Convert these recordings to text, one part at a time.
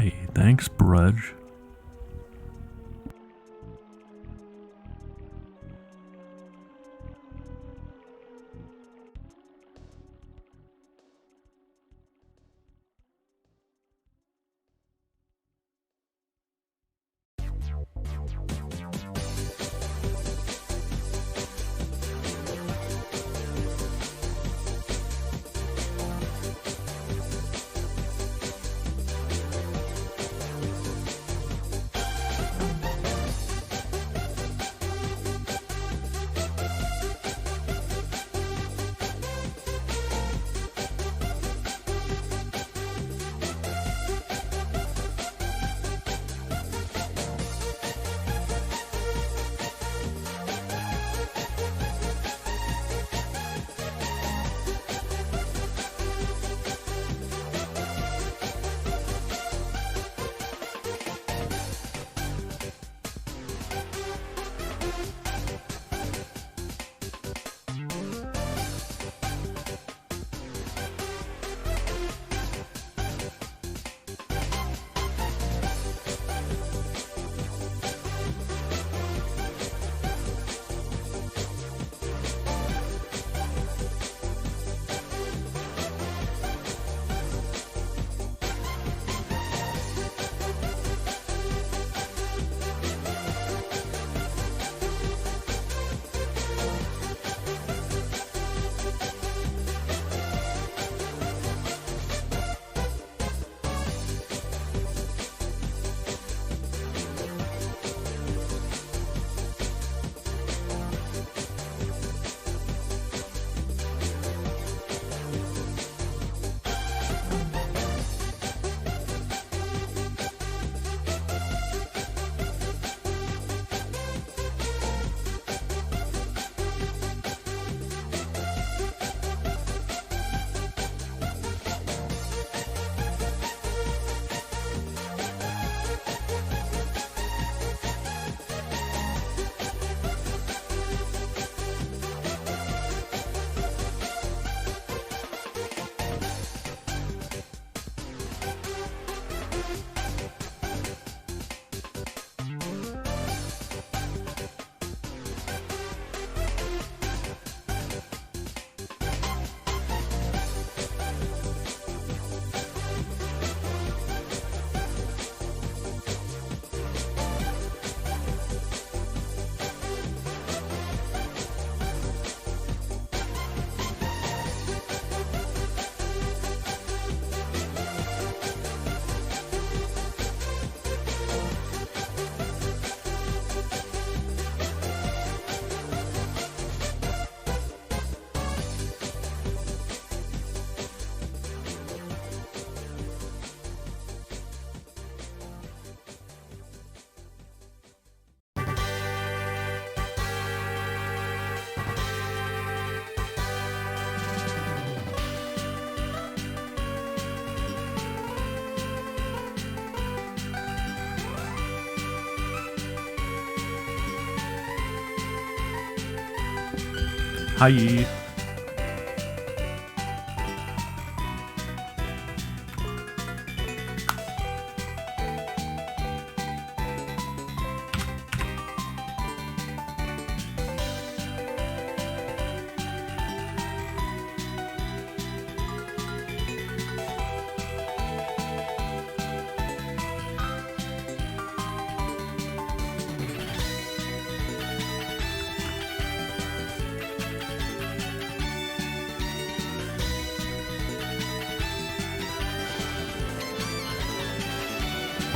Hey, thanks, Brudge. Hi.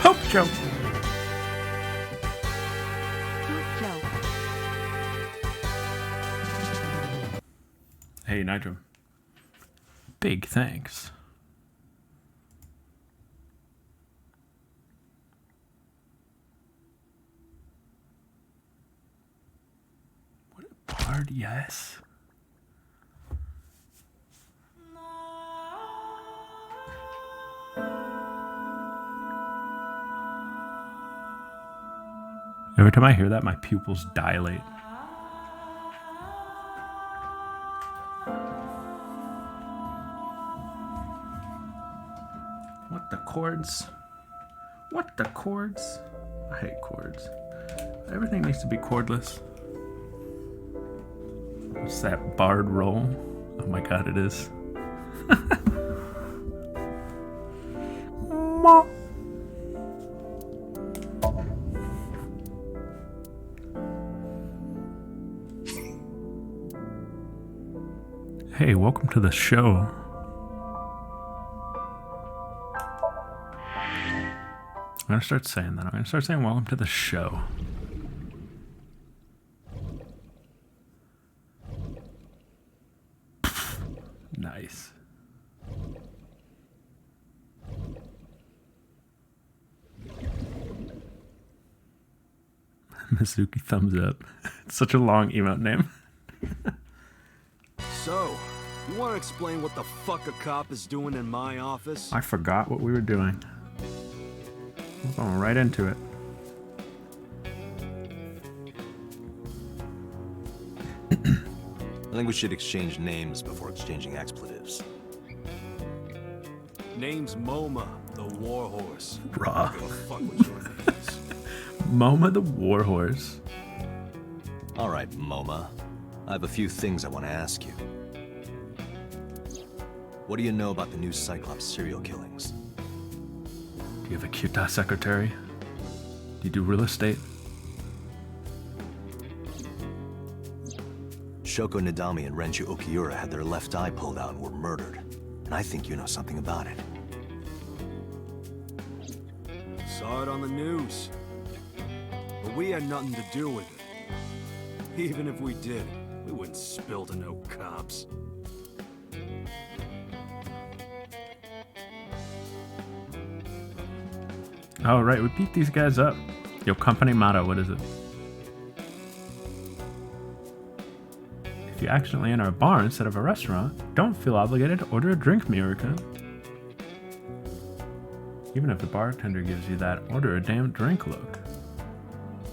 Poke joke. Hey, Nigel. Big thanks. What a party, yes. Every time I hear that, my pupils dilate. What the chords? What the chords? I hate chords. Everything needs to be cordless. What's that barred roll? Oh my god, it is. Hey, welcome to the show. I'm gonna start saying that. I'm gonna start saying welcome to the show. Nice. Mizuki thumbs up. It's such a long emote name. So, you want to explain what the fuck a cop is doing in my office? I forgot what we were doing. We're going right into it. I think we should exchange names before exchanging expletives. Name's MoMA, the Warhorse. Raw. I don't give a fuck what your name is. MoMA the Warhorse. All right, MoMA. I have a few things I want to ask you. What do you know about the new Cyclops serial killings? Do you have a cute secretary? Do you do real estate? Shoko Nadami and Renju Okiura had their left eye pulled out and were murdered. And I think you know something about it. Saw it on the news. But we had nothing to do with it. Even if we did, we wouldn't spill to no cops. Oh, right, we beat these guys up. Yo, company motto, what is it? If you accidentally enter a bar instead of a restaurant, don't feel obligated to order a drink, Miyurika. Even if the bartender gives you that order a damn drink look.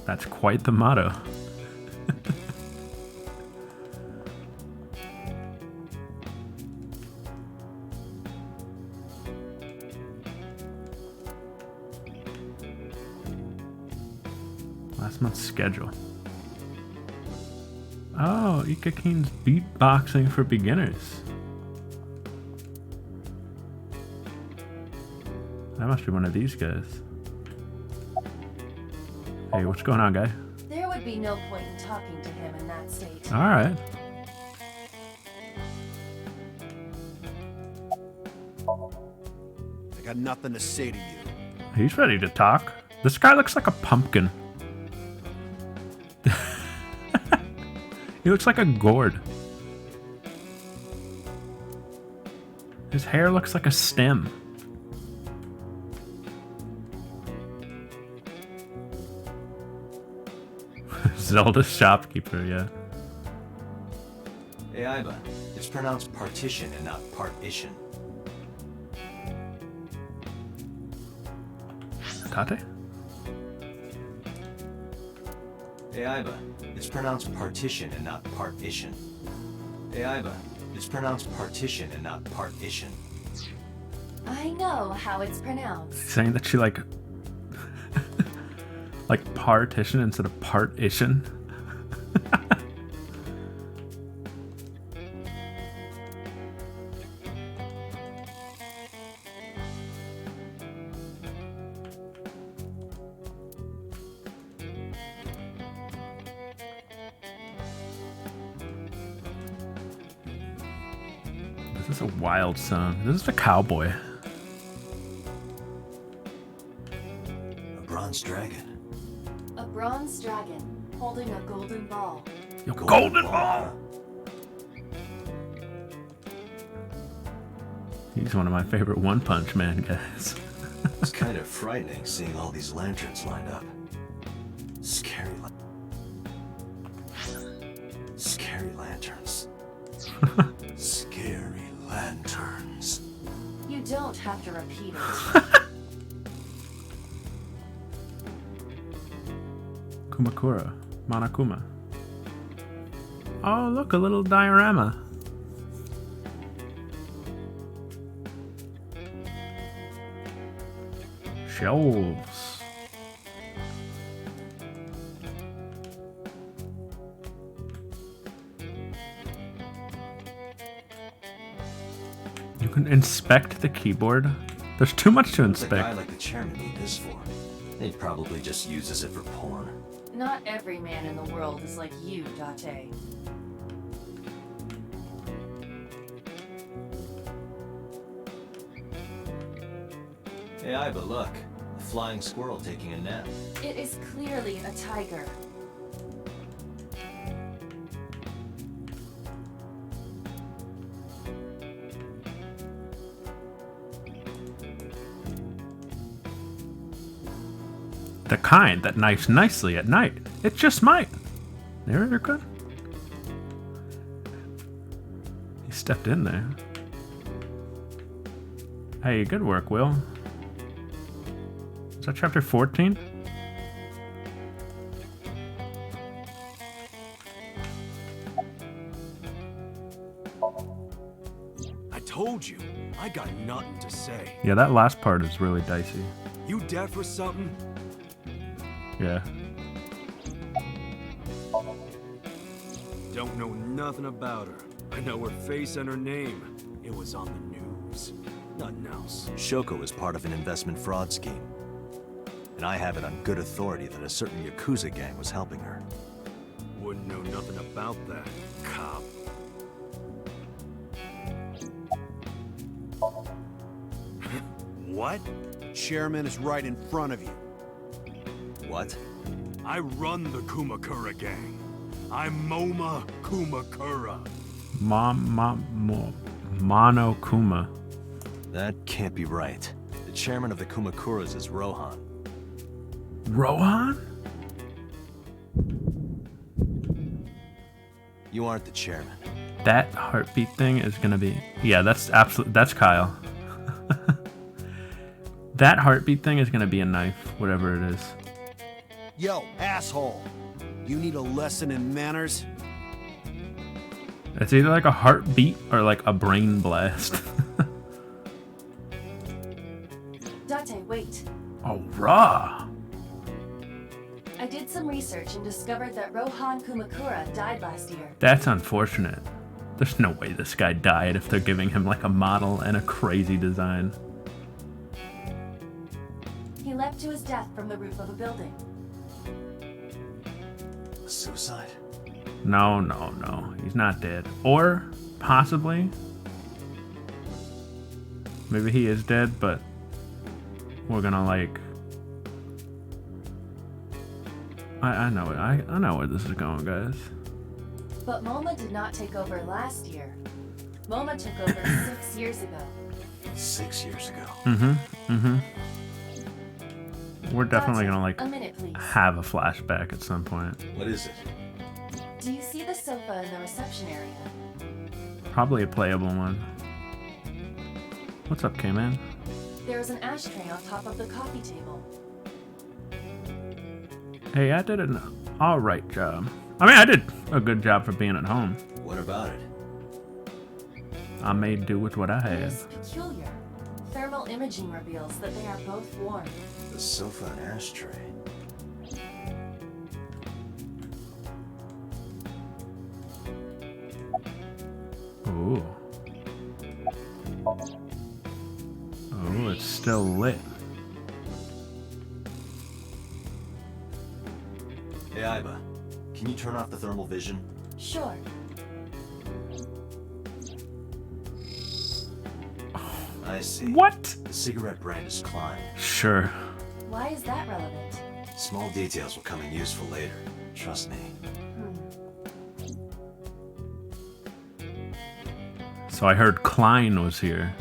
That's quite the motto. Last month's schedule. Oh, Ikakin's beatboxing for beginners. That must be one of these guys. Hey, what's going on, guy? There would be no point in talking to him in that state. Alright. I got nothing to say to you. He's ready to talk. This guy looks like a pumpkin. He looks like a gourd. His hair looks like a stem. Zelda's shopkeeper, yeah. Hey, Aiba. It's pronounced partition and not partition. Tate? Hey, Aiba. It's pronounced partition and not partition. Hey, Aiba. It's pronounced partition and not partition. I know how it's pronounced. Saying that she like like partition instead of partition. This is a wild song. This is a cowboy. A bronze dragon. A bronze dragon holding a golden ball. Yo, golden ball! He's one of my favorite One Punch Man guys. It's kind of frightening seeing all these lanterns lined up. Scary lanterns. Scary lanterns. You don't have to repeat it. Kumakura. Monokuma. Oh, look, a little diorama. Shelves. You can inspect the keyboard. There's too much to What's a guy inspect. like the chairman need this for? They'd probably just use it for porn. Not every man in the world is like you, Date. Hey, Iba, look. A flying squirrel taking a nap. It is clearly a tiger. The kind that naps nicely at night. It just might. Narrator good? He stepped in there. Hey, good work, Will. Is that chapter 14? I told you, I got nothing to say. Yeah, that last part is really dicey. You deaf or something? Yeah. Don't know nothing about her. I know her face and her name. It was on the news. Nothing else. Shoko is part of an investment fraud scheme. And I have it on good authority that a certain Yakuza gang was helping her. Wouldn't know nothing about that, cop. What? Chairman is right in front of you. What? I run the Kumakura gang. I'm Moma Kumakura. Monokuma. That can't be right. The chairman of the Kumakuras is Rohan. Rohan? You aren't the chairman. That heartbeat thing is gonna be... Yeah, that's absolute. That's Kyle. That heartbeat thing is gonna be a knife, whatever it is. Yo, asshole. You need a lesson in manners? It's either like a heartbeat or like a brain blast. Date, wait. Oh, raw. I did some research and discovered that Rohan Kumakura died last year. That's unfortunate. There's no way this guy died if they're giving him like a model and a crazy design. He leapt to his death from the roof of a building. Suicide? No. He's not dead. Or possibly. Maybe he is dead, but we're gonna like... I know it. I know where this is going, guys. But Moma did not take over last year. Moma took over 6 years ago. 6 years ago. We're definitely Date, gonna like a minute, please. have a flashback at some point. What is it? Do you see the sofa in the reception area? Probably a playable one. What's up, K-Man? There is an ashtray on top of the coffee table. Hey, I did an alright job. I mean, I did a good job for being at home. What about it? I made do with what I It had. is peculiar. Thermal imaging reveals that they are both warm. The sofa and ashtray. Ooh. Oh, it's still lit. Hey, Iba. Can you turn off the thermal vision? Sure. I see. What? The cigarette brand is Klein. Sure. Why is that relevant? Small details will come in useful later. Trust me. So I heard Klein was here.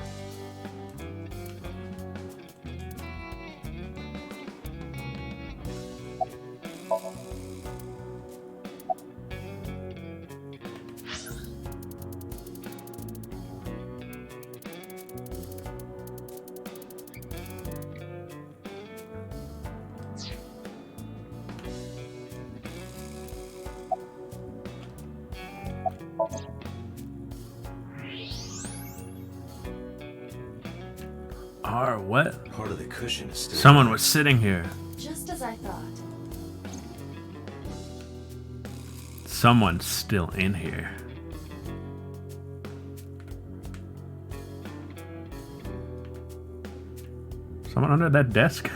car. What? Part of the cushion is still. Someone was sitting here. Just as I thought. Someone's still in here. Someone under that desk?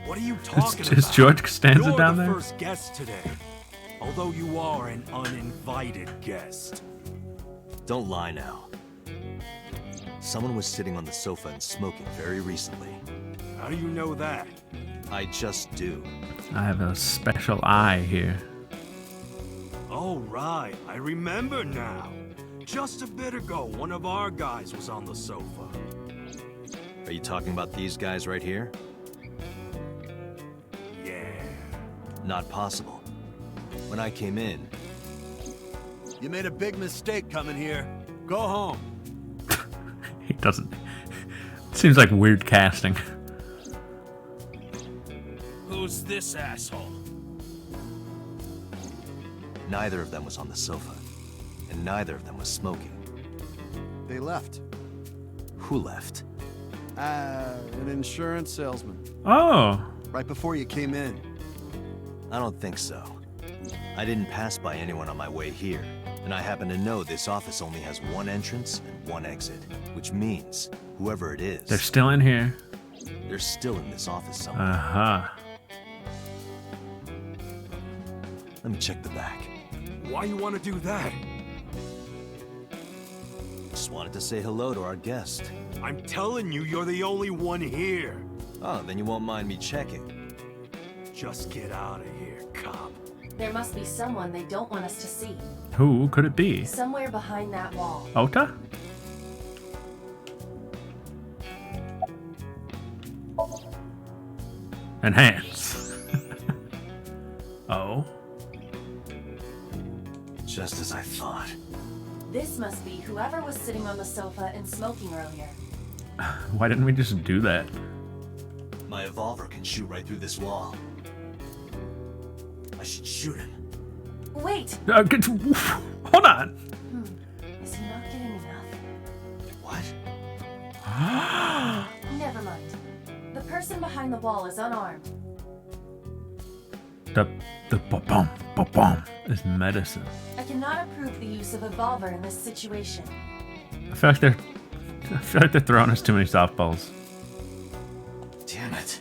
What are you talking Is about? George Costanza You're down the there? first guest today. Although you are an uninvited guest. Don't lie now. Someone was sitting on the sofa and smoking very recently. How do you know that? I just do. I have a special eye here. Oh, right. I remember now. Just a bit ago, one of our guys was on the sofa. Are you talking about these guys right here? Yeah. Not possible. When I came in, You made a big mistake coming here. Go home. He doesn't. Seems like weird casting. Who's this asshole? neither of them was on the sofa, and neither of them was smoking. They left. Who left? An insurance salesman. Oh. Right before you came in. I don't think so. I didn't pass by anyone on my way here, and I happen to know this office only has one entrance and one exit, which means whoever it is, They're still in here. they're still in this office somewhere. Uh-huh. Let me check the back. Why you want to do that? Just wanted to say hello to our guest. I'm telling you, you're the only one here. Oh, then you won't mind me checking. Just get out of here, cop. There must be someone they don't want us to see. Who could it be? Somewhere behind that wall. Ota? Enhance. Oh. Just as I thought. This must be whoever was sitting on the sofa and smoking earlier. Why didn't we just do that? My evolver can shoot right through this wall. I should shoot him. Wait! Hold on. Is he not getting enough? What? Never mind. The person behind the wall is unarmed. The ba-bum is medicine. I cannot approve the use of evolver in this situation. I feel like they're throwing us too many softballs. Damn it.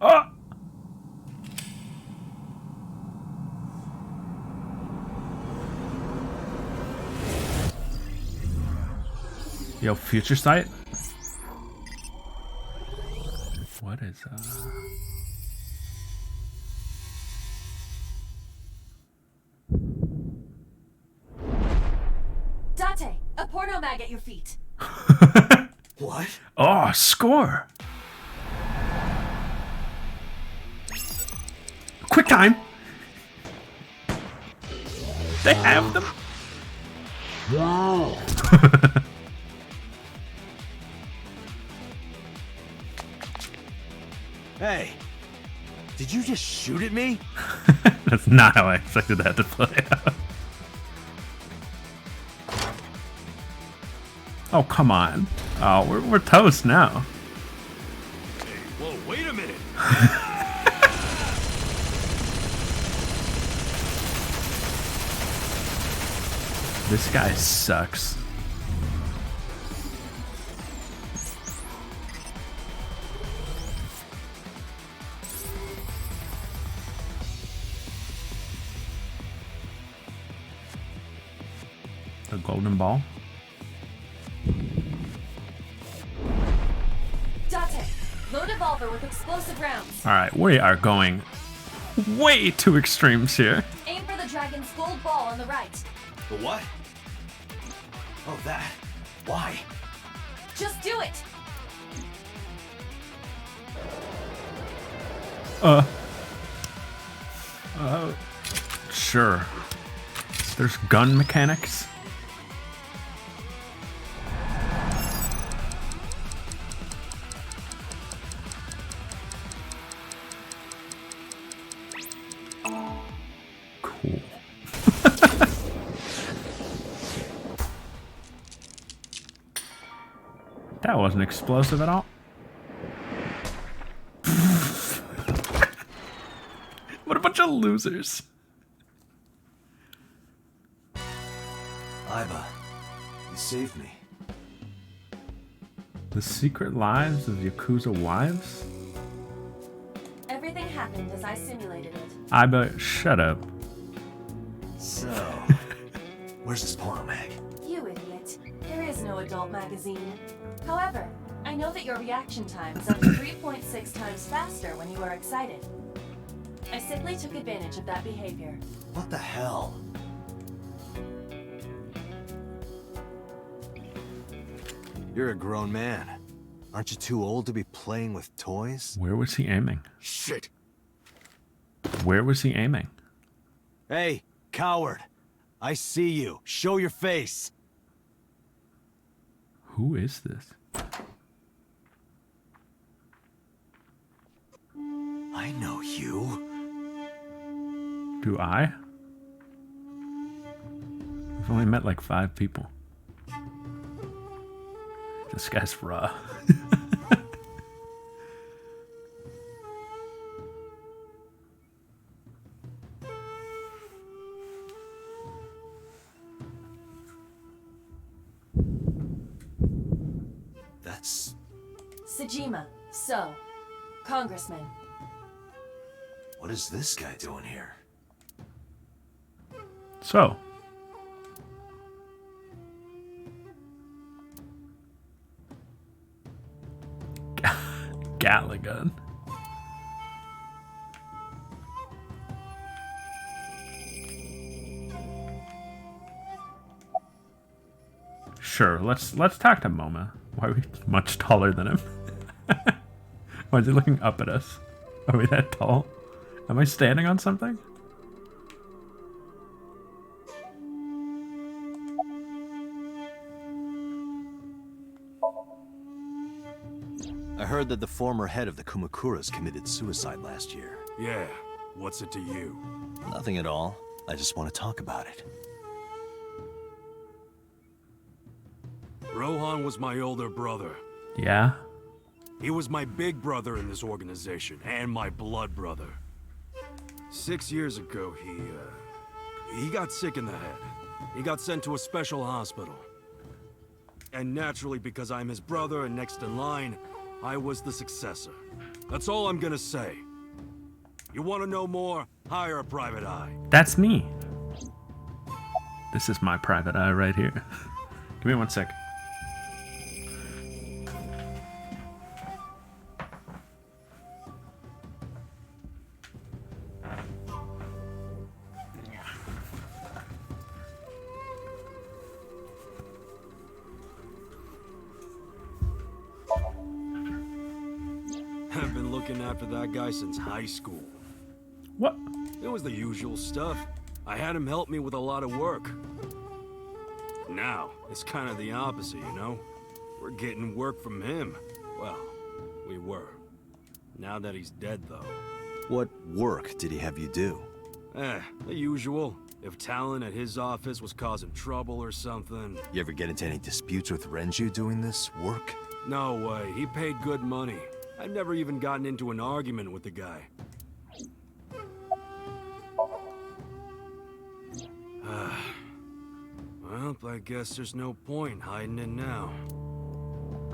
Oh! Yo, future sight? What is Date! A porno mag at your feet! What? Oh, score! Quick time! They have them! Hey! Did you just shoot at me? That's not how I expected that to play out. Oh, come on. Oh, we're toast now. Hey, whoa, wait a minute. This guy sucks. The golden ball. Date! Load evolver with explosive rounds. Alright, we are going way too extremes here. Aim for the dragon's gold ball on the right. The what? Oh, that. Why? Just do it! Sure. There's gun mechanics. wasn't explosive at all. What a bunch of losers. Iba, you saved me. The secret lives of Yakuza wives? Everything happened as I simulated it. Iba, shut up. So, where's this porno mag? You idiot. There is no adult magazine. However, I know that your reaction time is up to 3.6 times faster when you are excited. I simply took advantage of that behavior. What the hell? You're a grown man. Aren't you too old to be playing with toys? Where was he aiming? Shit. Where was he aiming? Hey, coward! I see you. Show your face! Who is this? I know you. Do I? We've only met like 5 people. This guy's raw. That's... Sejima, so, Congressman. What is this guy doing here? So. Gatling gun. Sure, let's talk to Moma. Why are we much taller than him? Why is he looking up at us? Are we that tall? Am I standing on something? I heard that the former head of the Kumakuras committed suicide last year. Yeah, what's it to you? Nothing at all. I just want to talk about it. Rohan was my older brother. Yeah. He was my big brother in this organization, and my blood brother. 6 years ago, he got sick in the head. He got sent to a special hospital. And naturally, because I'm his brother and next in line, I was the successor. That's all I'm gonna say. You wanna know more? Hire a private eye. That's me. This is my private eye right here. Give me 1 sec. I've been looking after that guy since high school. What? It was the usual stuff. I had him help me with a lot of work. Now, it's kind of the opposite, you know? We're getting work from him. Well, we were. Now that he's dead, though. What work did he have you do? The usual. If Talon at his office was causing trouble or something. You ever get into any disputes with Renju doing this work? No way. He paid good money. I've never even gotten into an argument with the guy. Well, I guess there's no point hiding it now.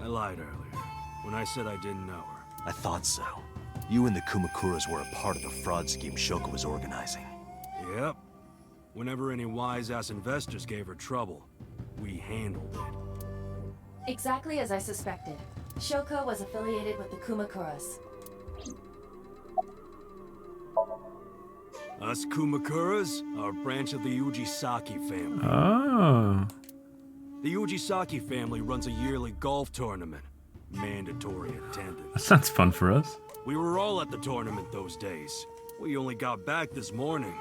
I lied earlier, when I said I didn't know her. I thought so. You and the Kumakuras were a part of the fraud scheme Shoko was organizing. Yep. Whenever any wise-ass investors gave her trouble, we handled it. Exactly as I suspected. Shoko was affiliated with the Kumakuras. Us Kumakuras are a branch of the Ujisaki family. Oh. The Ujisaki family runs a yearly golf tournament. Mandatory That attendance. sounds fun for us. We were all at the tournament those days. We only got back this morning.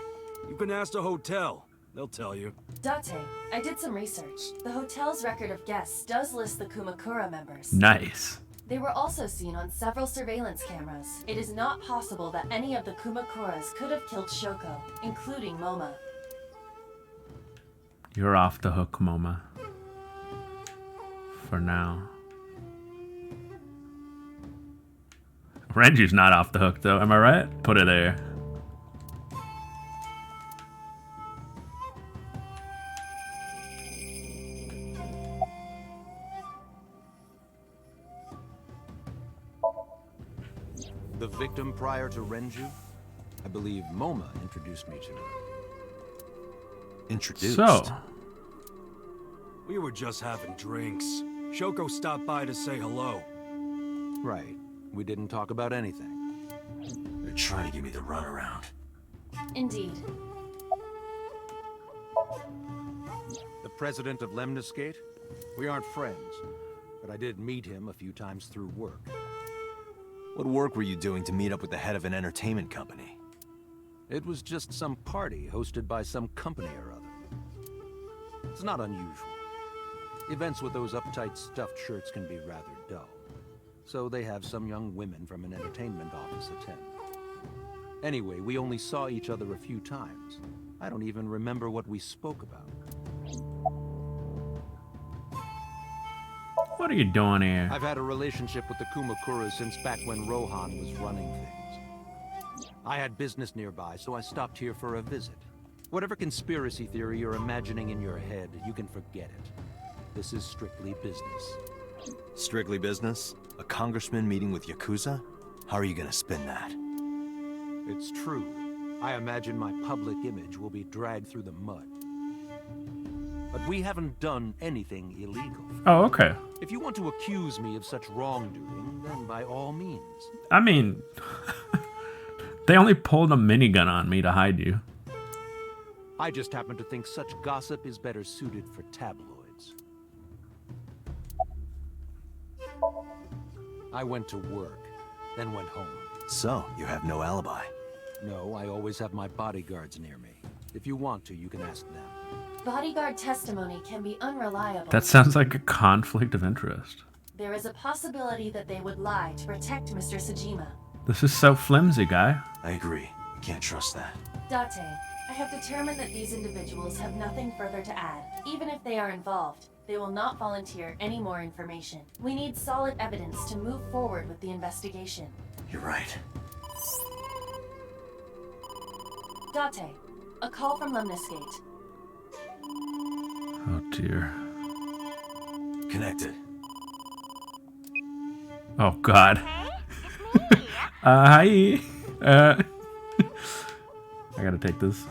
You can ask the hotel. They'll tell you. Date, I did some research. The hotel's record of guests does list the Kumakura members. Nice. They were also seen on several surveillance cameras. It is not possible that any of the Kumakuras could have killed Shoko, including Moma. You're off the hook, Moma. For now. Renji's not off the hook, though. Am I right? Put it there. The victim prior to Renju? I believe Moma introduced me to her. Introduced? So, We were just having drinks. Shoko stopped by to say hello. Right. We didn't talk about anything. They're trying to give me the runaround. Indeed. The president of Lemniscate? We aren't friends, but I did meet him a few times through work. What work were you doing to meet up with the head of an entertainment company? It was just some party hosted by some company or other. It's not unusual. Events with those uptight stuffed shirts can be rather dull. So they have some young women from an entertainment office attend. Anyway, we only saw each other a few times. I don't even remember what we spoke about. what are you doing here? I've had a relationship with the Kumakuras since back when Rohan was running things. I had business nearby, so I stopped here for a visit. Whatever conspiracy theory you're imagining in your head, you can forget it. This is strictly business. Strictly business? A congressman meeting with Yakuza? How are you gonna spin that? It's true. I imagine my public image will be dragged through the mud. But we haven't done anything illegal. Oh, okay. If you want to accuse me of such wrongdoing, then by all means. I mean, they only pulled a minigun on me to hide you. I just happen to think such gossip is better suited for tabloids. I went to work, then went home. So, you have no alibi. No, I always have my bodyguards near me. If you want to, you can ask them. Bodyguard testimony can be unreliable. That sounds like a conflict of interest. There is a possibility that they would lie to protect Mr. Sajima. This is so flimsy, guy. I agree. You can't trust that. Date, I have determined that these individuals have nothing further to add. Even if they are involved, they will not volunteer any more information. We need solid evidence to move forward with the investigation. You're right. Date, a call from Lemniscate. Oh, dear. Connected. Oh, God. Hey, it's me. Hi. I gotta take this.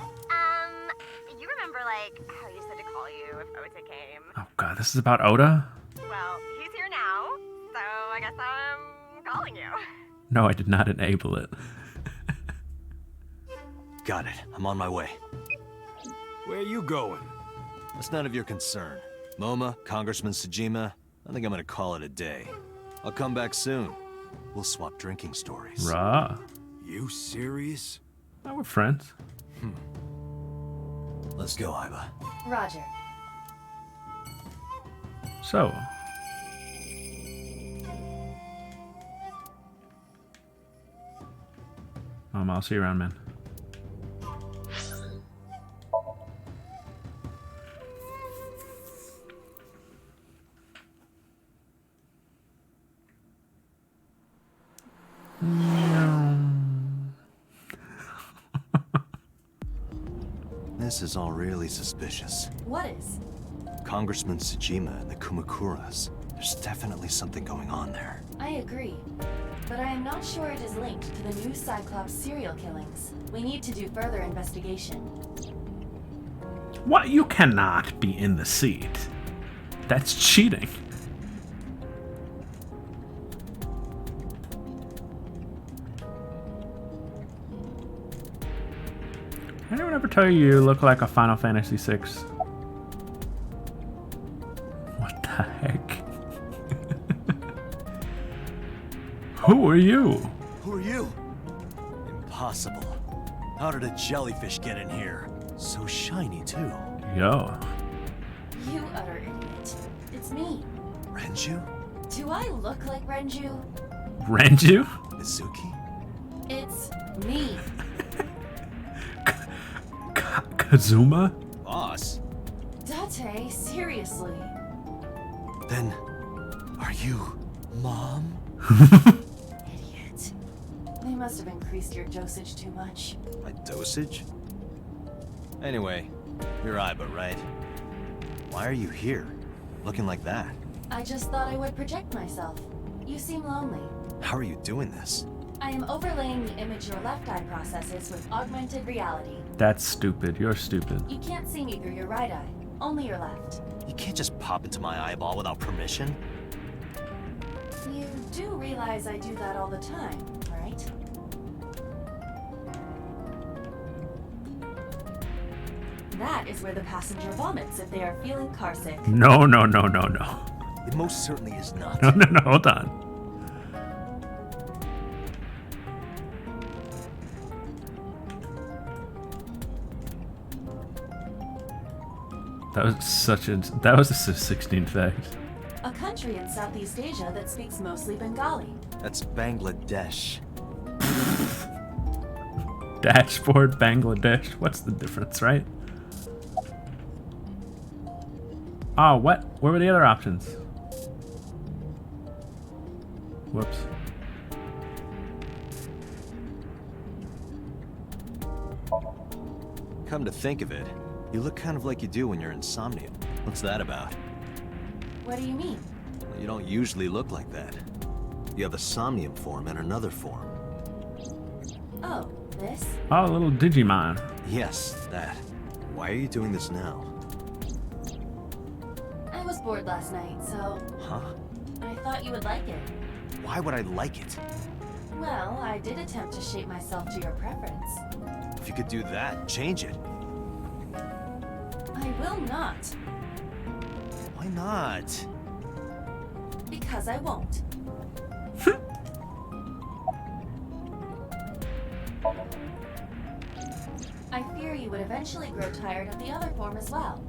You remember, like, how you said to call you if Ota came? Oh, God, this is about Oda? Well, he's here now, so I guess I'm calling you. No, I did not enable it. Got it. I'm on my way. Where you going? That's none of your concern. Moma, Congressman Sajima, I think I'm gonna call it a day. I'll come back soon. We'll swap drinking stories. Rah. You serious? Oh, we're friends. Let's go, Iba. Roger. So. I'll see you around, man. This is all really suspicious. What is? Congressman Sajima and the Kumakuras. There's definitely something going on there. I agree. But I am not sure it is linked to the new Cyclops serial killings. We need to do further investigation. What? You cannot be in the seat. That's cheating. Anyone ever tell you you look like a Final Fantasy VI? What the heck? Who are you? Who are you? Impossible. How did a jellyfish get in here? So shiny, too. Yo. You utter idiot. It's me. Renju? Do I look like Renju? Renju? Mizuki? It's me. Kazuma? Boss? Date, seriously. Then, are you Mom? Idiot. must have increased your dosage too much. My dosage? Anyway, you're Iba, right? Why are you here? Looking like that? I just thought I would project myself. You seem lonely. How are you doing this? I am overlaying the image your left eye processes with augmented reality. That's stupid. You're stupid. You can't see me through your right eye, only your left. You can't just pop into my eyeball without permission. You do realize I do that all the time, right? That is where the passenger vomits if they are feeling carsick. No, no, no, no, no. It most certainly is not. No, no, no, hold on. That was a 16th fact. A country in Southeast Asia that speaks mostly Bengali. That's Bangladesh. Dashboard, Bangladesh. What's the difference, right? Oh, what? Where were the other options? Whoops. Come to think of it, you look kind of like you do when you're in Somnium. What's that about? What do you mean? You don't usually look like that. You have a Somnium form and another form. Oh, this? Oh, a little Digimon. Yes, that. Why are you doing this now? I was bored last night, so Huh? I thought you would like it. Why would I like it? Well, I did attempt to shape myself to your preference. If you could do that, change it. I will not, Why not? because I won't. I fear you would eventually grow tired of the other form as well.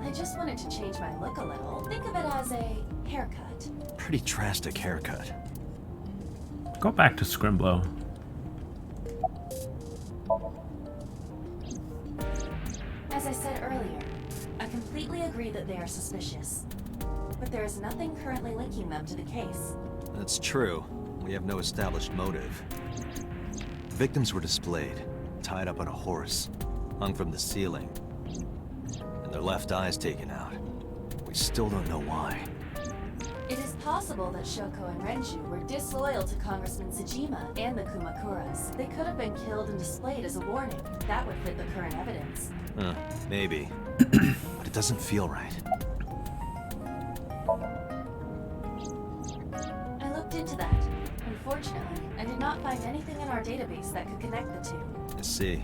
I just wanted to change my look a little. Think of it as a haircut. Pretty drastic haircut. Go back to Scrimblow. As I said earlier, I completely agree that they are suspicious. But there is nothing currently linking them to the case. That's true. We have no established motive. Victims were displayed, tied up on a horse, hung from the ceiling, and their left eyes taken out. We still don't know why. It is possible that Shoko and Renju were disloyal to Congressman Sejima and the Kumakuras. They could have been killed and displayed as a warning. That would fit the current evidence. Maybe. But it doesn't feel right. I looked into that. Unfortunately, I did not find anything in our database that could connect the two. I see.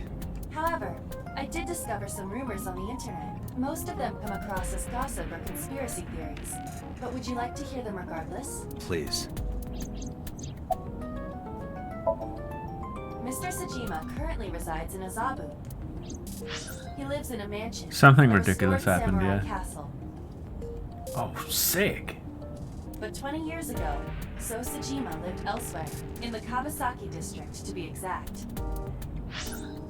However, I did discover some rumors on the internet. Most of them come across as gossip or conspiracy theories. But would you like to hear them regardless? Please. Mr. Sejima currently resides in Azabu. He lives in a mansion. Something in a ridiculous restored happened, samurai yeah. Castle. Oh, sick. But 20 years ago, So Sejima lived elsewhere, in the Kawasaki district to be exact.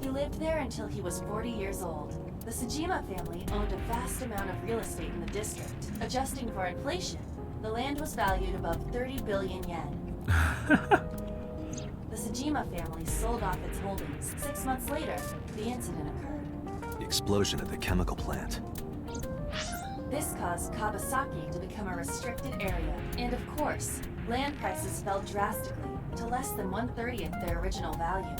He lived there until he was 40 years old. The Sejima family owned a vast amount of real estate in the district. Adjusting for inflation, the land was valued above 30 billion yen. The Sejima family sold off its holdings. 6 months later, the incident occurred. The explosion at the chemical plant. This caused Kawasaki to become a restricted area. And of course, land prices fell drastically to less than 1/30th their original value.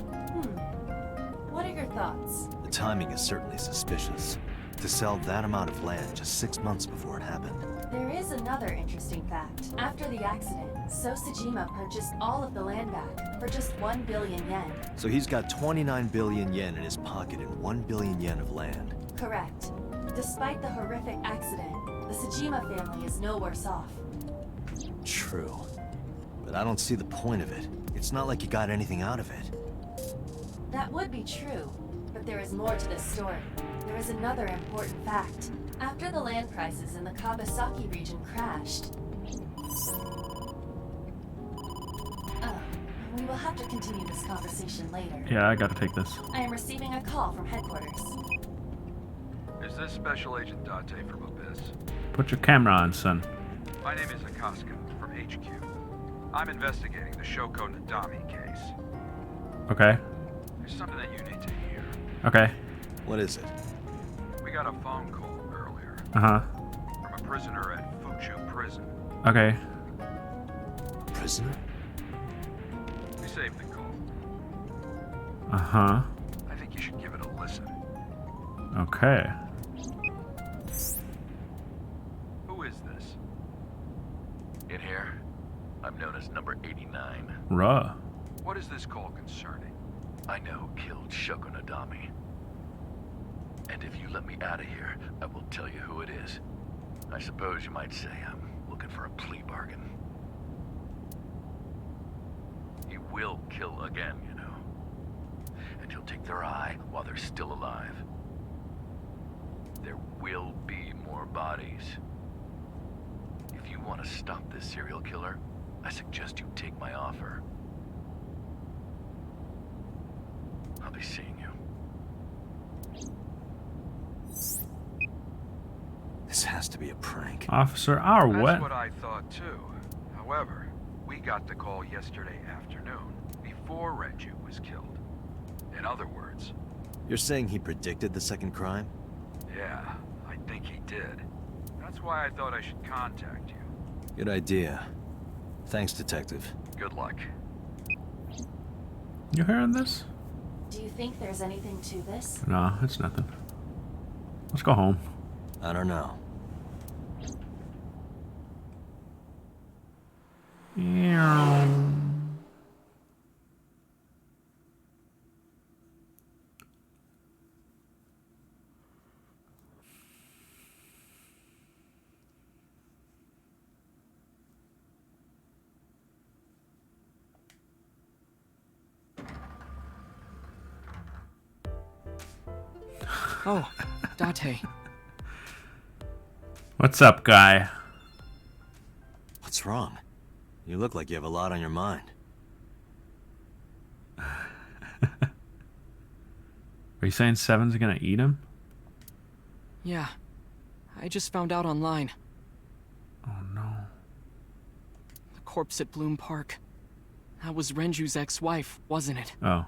What are your thoughts? The timing is certainly suspicious. To sell that amount of land just 6 months before it happened. There is another interesting fact. After the accident, So Sejima purchased all of the land back for just 1 billion yen. So he's got 29 billion yen in his pocket and 1 billion yen of land. Correct. Despite the horrific accident, the Sejima family is no worse off. True. But I don't see the point of it. It's not like you got anything out of it. That would be true, but there is more to this story. There is another important fact. After the land prices in the Kawasaki region crashed... Oh, we will have to continue this conversation later. Yeah, I gotta take this. I am receiving a call from headquarters. Is this Special Agent Date from Abyss? Put your camera on, son. My name is Akaska from HQ. I'm investigating the Shoko Nadami case. Okay. There's something that you need to hear. Okay. What is it? We got a phone call earlier Uh-huh. from a prisoner at Fuchu Prison. Okay. Prisoner? We saved the call. Uh-huh. I think you should give it a listen. Okay. Who is this? In here, I'm known as number 89. Ruh. What is this call concerning? I know who killed Shoko Nadami. And if you let me out of here, I will tell you who it is. I suppose you might say I'm looking for a plea bargain. He will kill again, you know. And he'll take their eye while they're still alive. There will be more bodies. If you want to stop this serial killer, I suggest you take my offer. I'll be seeing you. This has to be a prank. Officer, our That's what? what I thought too. However, we got the call yesterday afternoon, before Renju was killed. In other words, You're saying he predicted the second crime? yeah, I think he did. That's why I thought I should contact you. Good idea. Thanks, Detective. Good luck. You hearing this? Do you think there's anything to this? No, it's nothing. Let's go home. I don't know. Oh, Date. What's up, guy? What's wrong? You look like you have a lot on your mind. Are you saying Seven's gonna eat him? Yeah. I just found out online. Oh no. The corpse at Bloom Park. That was Renju's ex-wife, wasn't it? Oh.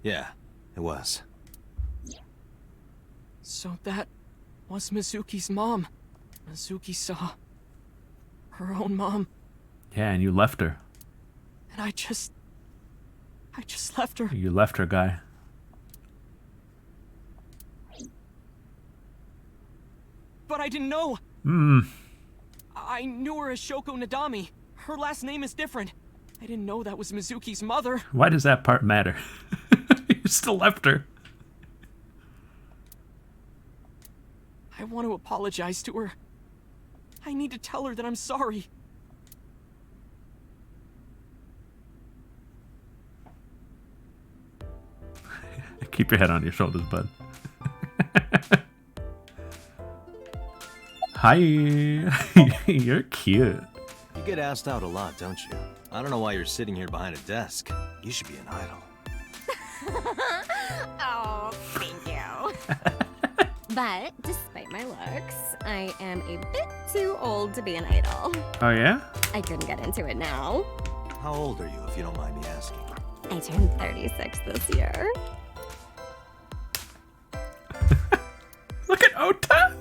Yeah, it was. So that was Mizuki's mom. Mizuki saw her own mom, Yeah, and you left her. and I just left her. You left her, guy. But I didn't know. Hmm. I knew her as Shoko Nadami. Her last name is different. I didn't know that was Mizuki's mother. Why does that part matter? You still left her. I want to apologize to her. I need to tell her that I'm sorry. Keep your head on your shoulders, bud. Hi. You're cute. You get asked out a lot, don't you? I don't know why you're sitting here behind a desk. You should be an idol. Oh, thank you. But despite my looks, I am a bit too old to be an idol. Oh, yeah? I couldn't get into it now. How old are you, if you don't mind me asking? I turned 36 this year. Look at Ota.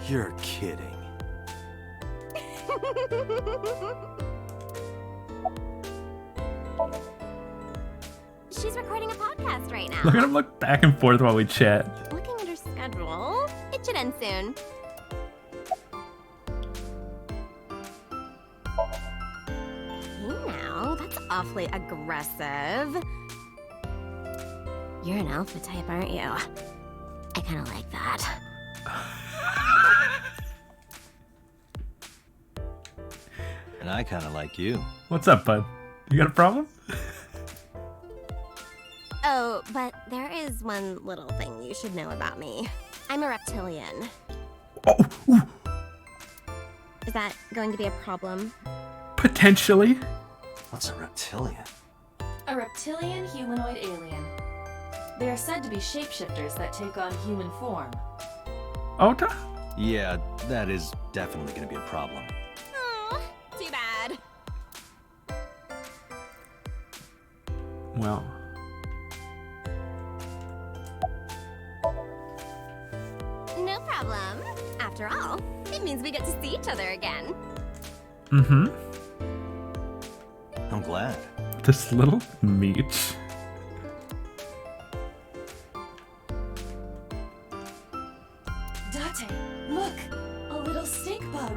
You're kidding. She's recording a podcast right now. Look at him look back and forth while we chat. Looking at her schedule, it should end soon. Hey now, that's awfully aggressive. You're an alpha type, aren't you? I kind of like that. And I kind of like you. What's up, bud? You got a problem? Oh, but there is one little thing you should know about me. I'm a reptilian. Oh, ooh, Is that going to be a problem? potentially. What's a reptilian? A reptilian humanoid alien. They are said to be shapeshifters that take on human form. Ota? Yeah, that is definitely going to be a problem. Oh, too bad. Well, No problem. After all, it means we get to see each other again. mm-hmm. I'm glad. This little meech. Date, look! A little stink bug.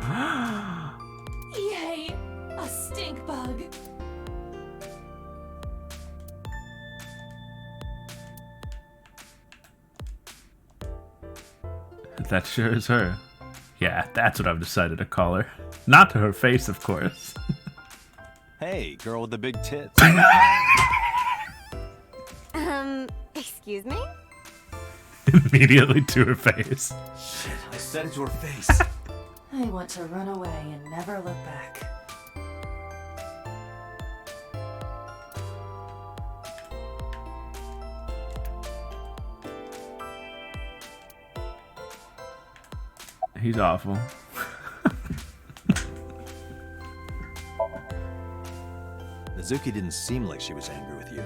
Yay! A stink bug. That sure is her. Yeah, that's what I've decided to call her. Not to her face, of course. Hey, girl with the big tits. Excuse me? Immediately to her face. Shit, I said it to her face. I want to run away and never look back. He's awful. Mizuki didn't seem like she was angry with you.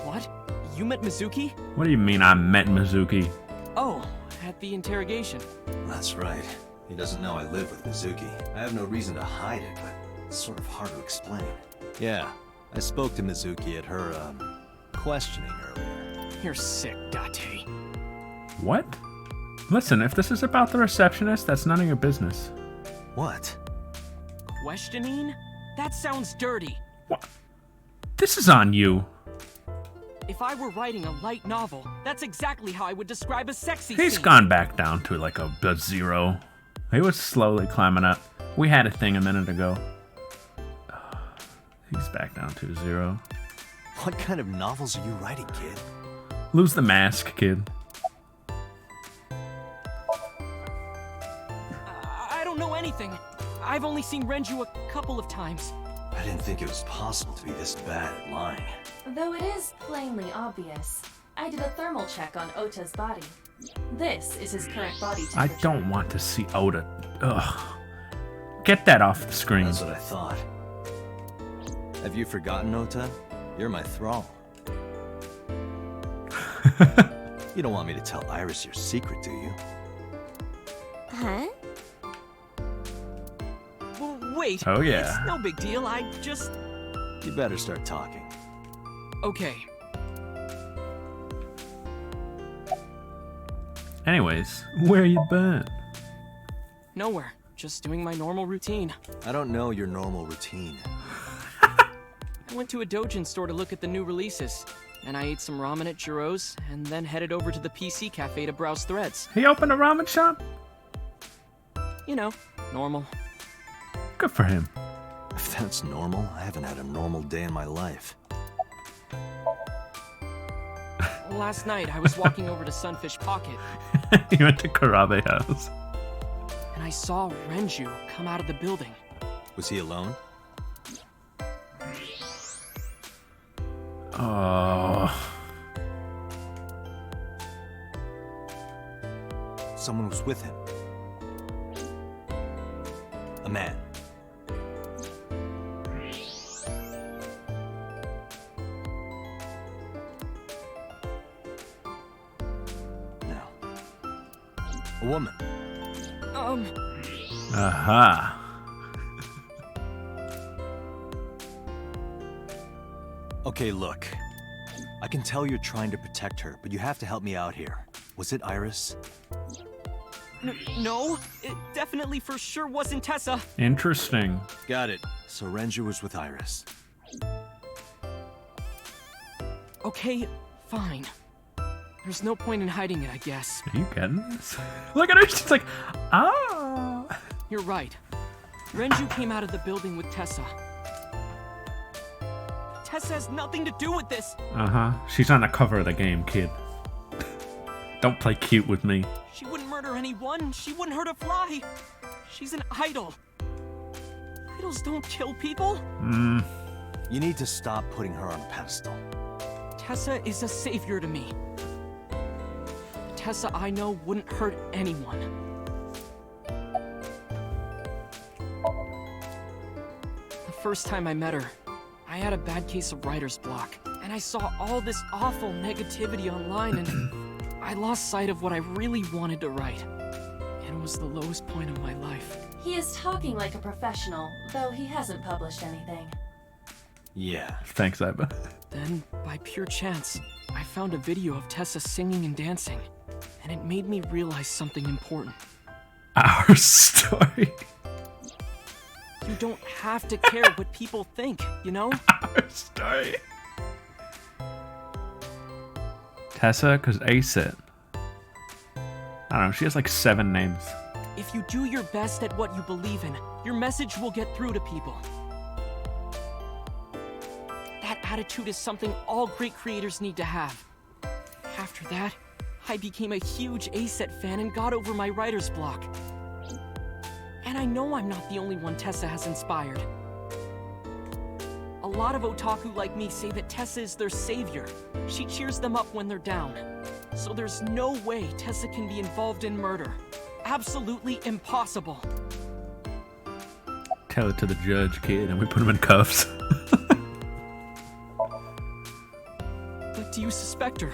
What? You met Mizuki? What do you mean I met Mizuki? Oh, at the interrogation. That's right. He doesn't know I live with Mizuki. I have no reason to hide it, but it's sort of hard to explain. Yeah, I spoke to Mizuki at her, questioning earlier. You're sick, Date. What? Listen, if this is about the receptionist, that's none of your business. What? Questioning? That sounds dirty. What? This is on you. If I were writing a light novel, that's exactly how I would describe a sexy He's scene. gone back down to like a 0. He was slowly climbing up. We had a thing a minute ago. He's back down to 0. What kind of novels are you writing, kid? Lose the mask, kid. I don't know anything. I've only seen Renju a couple of times. I didn't think it was possible to be this bad at lying. Though it is plainly obvious, I did a thermal check on Ota's body. This is his current body I temperature. don't want to see Oda. Ugh. Get that off the screen. That's what I thought. Have you forgotten, Ota? You're my thrall. You don't want me to tell Iris your secret, do you? Huh? Well, wait. Oh, yeah. It's no big deal. I just... You better start talking. Okay. Anyways, where you been? Nowhere. Just doing my normal routine. I don't know your normal routine. I went to a doujin store to look at the new releases. And I ate some ramen at Jiro's, and then headed over to the PC cafe to browse threads. He opened a ramen shop? You know, normal. Good for him. If that's normal, I haven't had a normal day in my life. Last night, I was walking over to Sunfish Pocket, He went to Karabe House. and I saw Renju come out of the building. Was he alone? Oh. Someone was with him. A man. No. A woman. Aha. Okay, look. I can tell you're trying to protect her, but you have to help me out here. Was it Iris? No, it definitely for sure wasn't Tessa. Interesting. Got it. So Renju was with Iris. Okay, fine. There's no point in hiding it, I guess. Are you getting this? Look at her. She's like, ah. You're right. Renju came out of the building with Tessa. Tessa has nothing to do with this. Uh-huh. She's on the cover of the game, kid. Don't play cute with me. She wouldn't murder anyone. She wouldn't hurt a fly. She's an idol. Idols don't kill people. You need to stop putting her on a pedestal. Tessa is a savior to me. Tessa I know wouldn't hurt anyone. The first time I met her, I had a bad case of writer's block, and I saw all this awful negativity online, and I lost sight of what I really wanted to write. It was the lowest point of my life. He is talking like a professional, though he hasn't published anything. Yeah. Thanks, Iba. Then, by pure chance, I found a video of Tessa singing and dancing, and it made me realize something important. Our story. You don't have to care what people think, you know? Our story. Tessa, because Ace it. I don't know, she has like 7 names. If you do your best at what you believe in, your message will get through to people. That attitude is something all great creators need to have. After that, I became a huge ACET fan and got over my writer's block. And I know I'm not the only one Tessa has inspired. A lot of otaku like me say that Tessa is their savior. She cheers them up when they're down. So there's no way Tessa can be involved in murder. Absolutely impossible. Tell it to the judge, kid, and we put him in cuffs. But do you suspect her?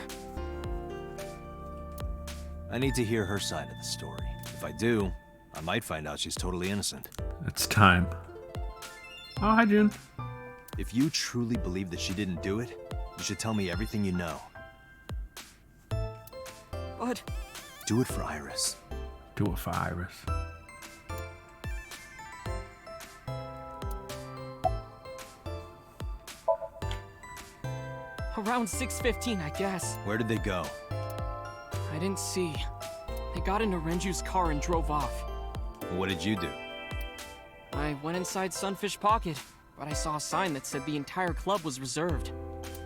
I need to hear her side of the story. If I do, I might find out she's totally innocent. It's time. Oh, hi, June. If you truly believe that she didn't do it, you should tell me everything you know. But... Do it for Iris. Do it for Iris. Around 6:15, I guess. Where did they go? I didn't see. They got into Renju's car and drove off. What did you do? I went inside Sunfish Pocket, but I saw a sign that said the entire club was reserved.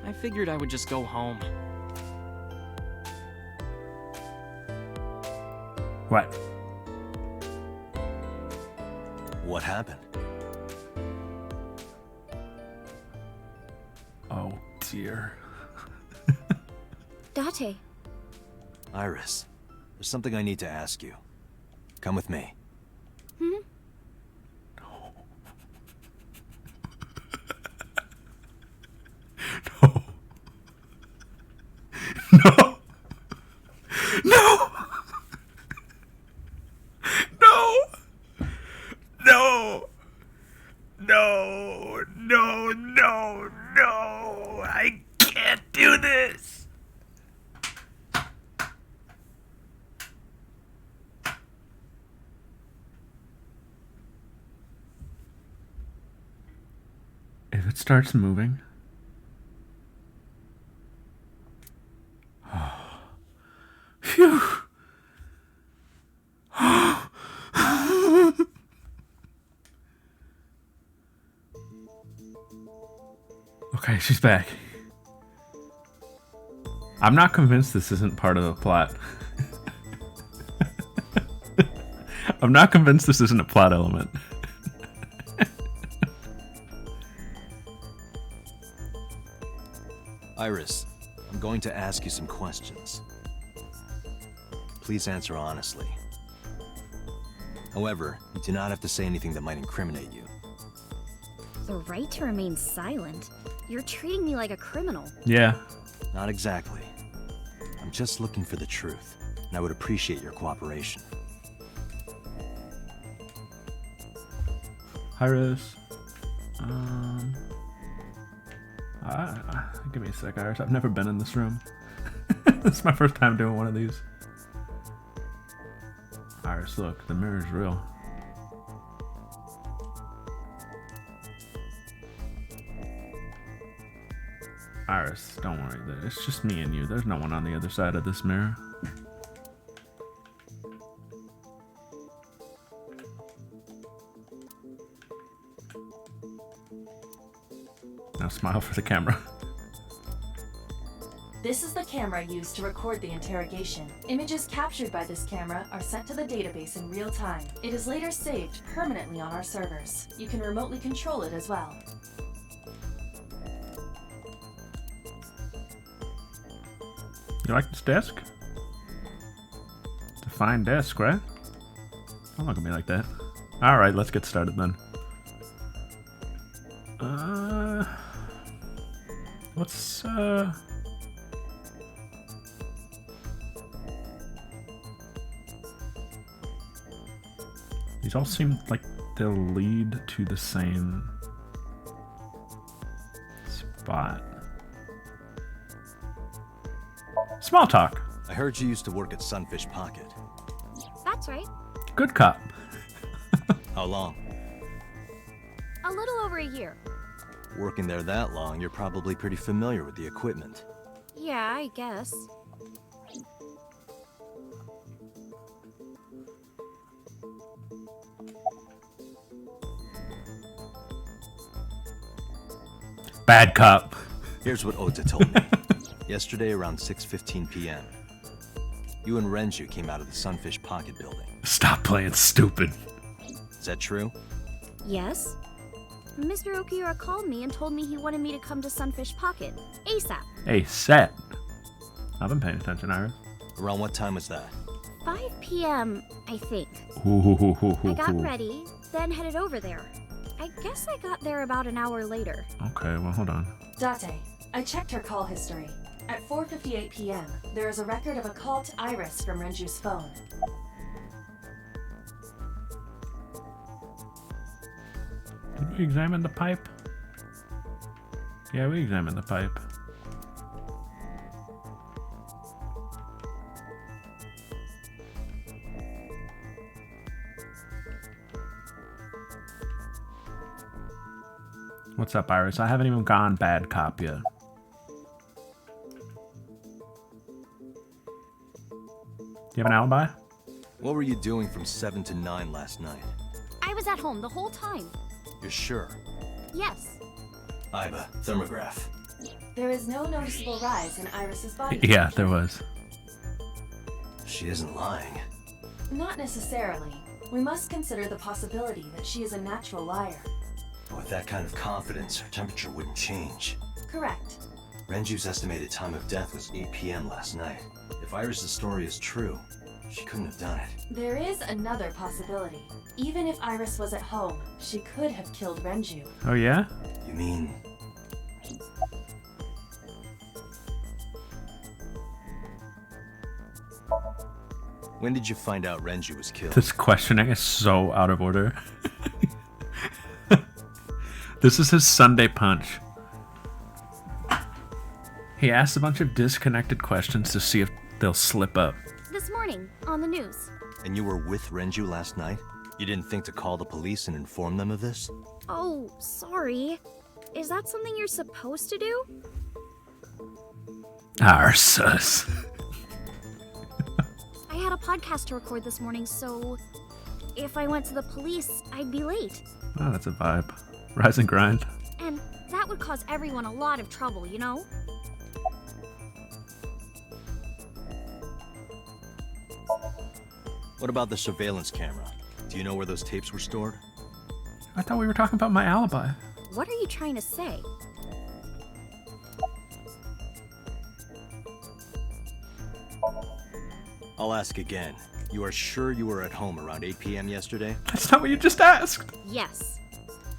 I figured I would just go home. What? What happened? Oh, dear. Date. Iris, there's something I need to ask you. Come with me. Hmm? No. No. No. No. No. No. No. No. I can't do this. If it starts moving. Phew. Okay, she's back. I'm not convinced this isn't part of the plot. I'm not convinced this isn't a plot element. Iris, I'm going to ask you some questions. Please answer honestly. However, you do not have to say anything that might incriminate you. The right to remain silent? You're treating me like a criminal. Yeah. Not exactly. I'm just looking for the truth, and I would appreciate your cooperation. Iris. Give me a sec, Iris. I've never been in this room. This is my first time doing one of these. Iris, look, the mirror's real. Iris, don't worry. It's just me and you. There's no one on the other side of this mirror. Now smile for the camera. This is the camera used to record the interrogation. Images captured by this camera are sent to the database in real time. It is later saved permanently on our servers. You can remotely control it as well. You like this desk? It's a fine desk, right? Don't look at me like that. Alright, let's get let's these all seem like they'll lead to the same spot. Small talk. I heard you used to work at Sunfish Pocket. That's right. Good cop. How long? A little over a year. Working there that long, you're probably pretty familiar with the equipment. Yeah, I guess. Bad cop. Here's what Ota told me. Yesterday around 6:15 p.m., you and Renju came out of the Sunfish Pocket building. Stop playing stupid. Is that true? Yes. Mr. Okiura called me and told me he wanted me to come to Sunfish Pocket, ASAP. Hey, set. I've been paying attention, Iris. Around what time was that? 5 p.m., I think. I I got ready, then headed over there. I guess I got there about an hour later. Okay, well, hold on. Date, I checked her call history. At 4:58 p.m., there is a record of a call to Iris from Renju's phone. Did we examine the pipe? Yeah, we examined the pipe. What's up, Iris? I haven't even gone bad cop yet. Do you have an alibi? What were you doing from 7 to 9 last night? I was at home the whole time. You're sure? Yes. Iba, thermograph. There is no noticeable rise in Iris's body. Yeah, there was. She isn't lying. Not necessarily. We must consider the possibility that she is a natural liar. With that kind of confidence, her temperature wouldn't change. Correct. Renju's estimated time of death was 8 p.m. last night. If Iris' story is true, she couldn't have done it. There is another possibility. Even if Iris was at home, she could have killed Renju. Oh, yeah? You mean... When did you find out Renju was killed? This questioning is so out of order. This is his Sunday punch. He asks a bunch of disconnected questions to see if they'll slip up. This morning, on the news. And you were with Renju last night? You didn't think to call the police and inform them of this? Oh, sorry. Is that something you're supposed to do? Arsus. I had a podcast to record this morning, so if I went to the police, I'd be late. Oh, that's a vibe. Rise and grind. And that would cause everyone a lot of trouble, you know? What about the surveillance camera? Do you know where those tapes were stored? I thought we were talking about my alibi. What are you trying to say? I'll ask again. You are sure you were at home around 8 p.m. yesterday? That's not what you just asked. Yes.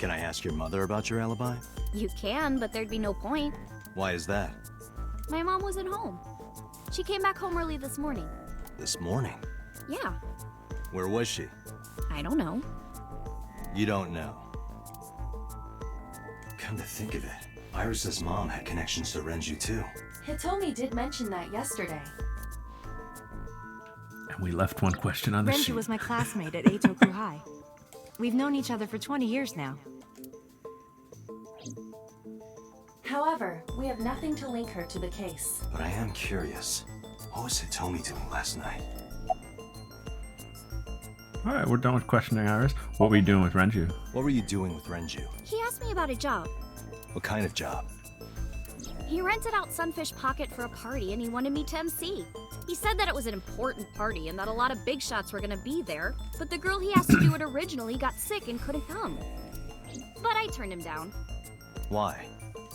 Can I ask your mother about your alibi? You can, but there'd be no point. Why is that? My mom wasn't home. She came back home early this morning. This morning? Yeah. Where was she? I don't know. You don't know. Come to think of it, Iris's mom had connections to Renju too. Hitomi did mention that yesterday. And we left one question on the Renju sheet. was my classmate at Eitoku High. We've known each other for 20 years now. However, we have nothing to link her to the case. But I am curious. What was Hitomi doing last night? Alright, we're done with questioning Iris. What were you doing with Renju? What were you doing with Renju? He asked me about a job. What kind of job? He rented out Sunfish Pocket for a party and he wanted me to MC. He said that it was an important party and that a lot of big shots were gonna be there, but the girl he asked to do it originally got sick and couldn't come. But I turned him down. Why?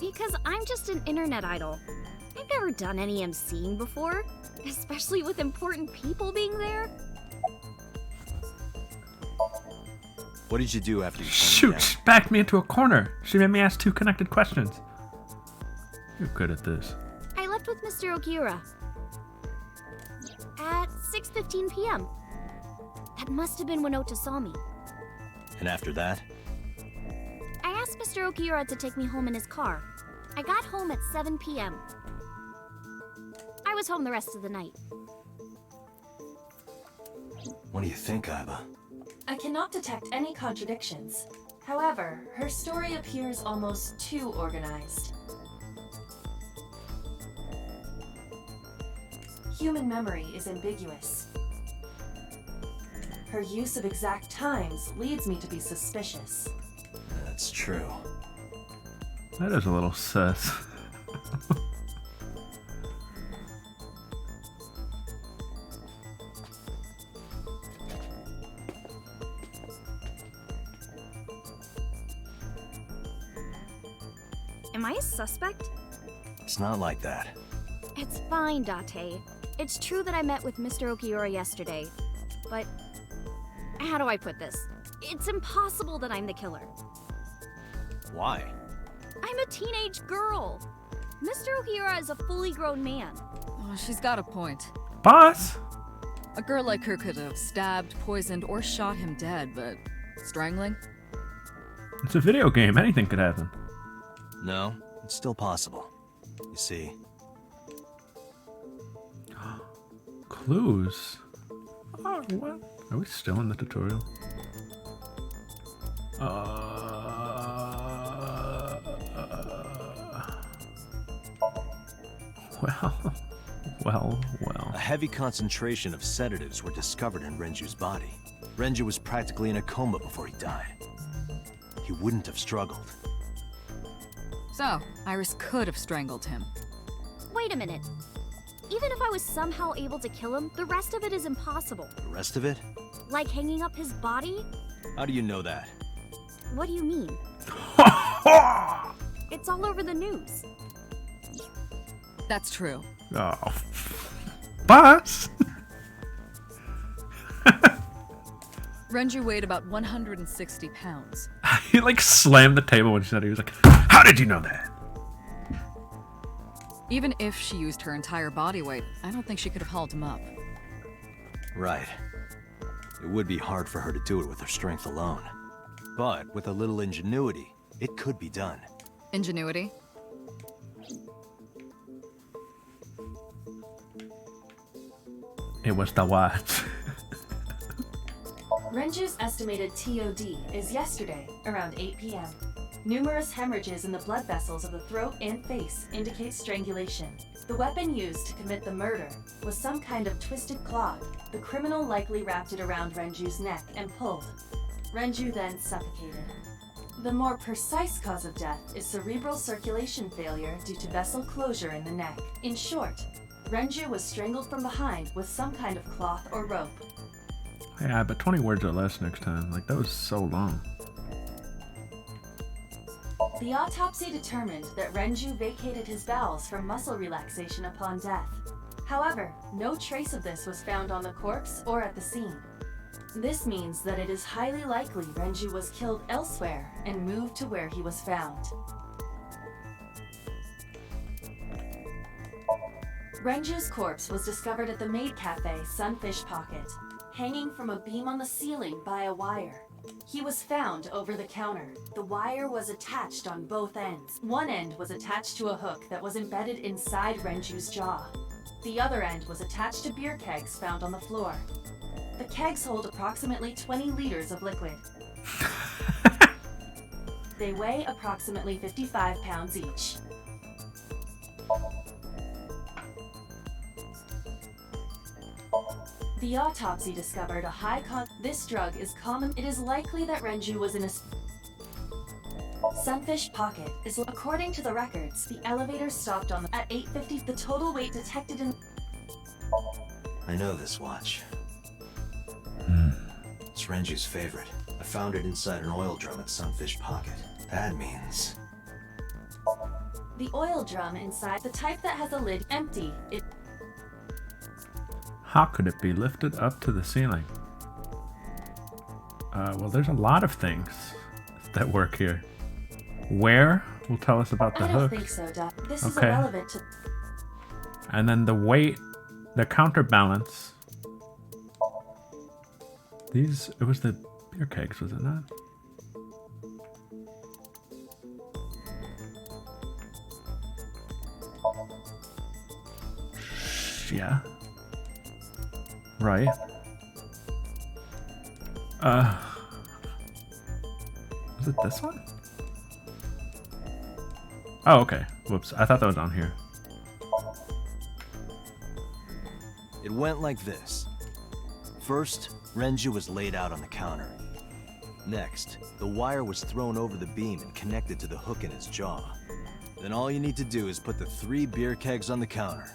Because I'm just an internet idol. I've never done any MCing before, especially with important people being there. What did you do after you turned Shoot, me she backed me into a corner. She made me ask two connected questions. You're good at this. I left with Mr. Okiura at 6:15 p.m. That must have been when Ota saw me. And after that? I asked Mr. Okiura to take me home in his car. I got home at 7 p.m. I was home the rest of the night. What do you think, Aiba? I cannot detect any contradictions. However, her story appears almost too organized. Human memory is ambiguous. Her use of exact times leads me to be suspicious. That's true. That is a little sus. Am I a suspect? It's not like that. It's fine, Date. It's true that I met with Mr. Okiura yesterday, but how do I put this? It's impossible that I'm the killer. Why? I'm a teenage girl. Mr. Okiura is a fully grown man. Oh, she's got a point. Boss! A girl like her could have stabbed, poisoned, or shot him dead, but strangling? It's a video game. Anything could happen. No, it's still possible. You see, Clues. Oh, what? Are we still in the tutorial? Well. a heavy concentration of sedatives were discovered in Renju's body. Renju was practically in a coma before he died. He wouldn't have struggled. So, Iris could have strangled him. Wait a minute. Even if I was somehow able to kill him, the rest of it is impossible. The rest of it? Like hanging up his body? How do you know that? What do you mean? It's all over the news. That's true. Oh. Boss! Renju weighed about 160 pounds. He like slammed the table when she said it. He was like, how did you know that? Even if she used her entire body weight, I don't think she could have hauled him up. Right. It would be hard for her to do it with her strength alone. But with a little ingenuity, it could be done. Ingenuity? It was the watch. Renju's estimated TOD is yesterday, around 8 p.m. Numerous hemorrhages in the blood vessels of the throat and face indicate strangulation. The weapon used to commit the murder was some kind of twisted cloth. The criminal likely wrapped it around Renju's neck and pulled. Renju then suffocated. The more precise cause of death is cerebral circulation failure due to vessel closure in the neck. In short, Renju was strangled from behind with some kind of cloth or rope. Yeah, but 20 words or less next time. Like, that was so long. The autopsy determined that Renju vacated his bowels for muscle relaxation upon death. However, no trace of this was found on the corpse or at the scene. This means that it is highly likely Renju was killed elsewhere and moved to where he was found. Renju's corpse was discovered at the maid cafe Sunfish Pocket, hanging from a beam on the ceiling by a wire. He was found over the counter. The wire was attached on both ends. One end was attached to a hook that was embedded inside Renju's jaw. The other end was attached to beer kegs found on the floor. The kegs hold approximately 20 liters of liquid. They weigh approximately 55 pounds each. The autopsy discovered a high This drug is common. It is likely that Renju was in a Sunfish Pocket. According to the records, the elevator stopped at 8:50. The total weight detected in... I know this watch. It's Renju's favorite. I found it inside an oil drum at Sunfish Pocket. That means... The oil drum inside, the type that has a lid empty. How could it be lifted up to the ceiling? Well, there's a lot of things that work here. Where will tell us about the I don't hook. think so, Doc. This is Okay. irrelevant to... And then the weight, the counterbalance. These, it was the beer kegs, was it not? Yeah. Right. Was it this one? Oh, okay. Whoops. I thought that was on here. It went like this. First, Renju was laid out on the counter. Next, the wire was thrown over the beam and connected to the hook in his jaw. Then all you need to do is put the 3 beer kegs on the counter.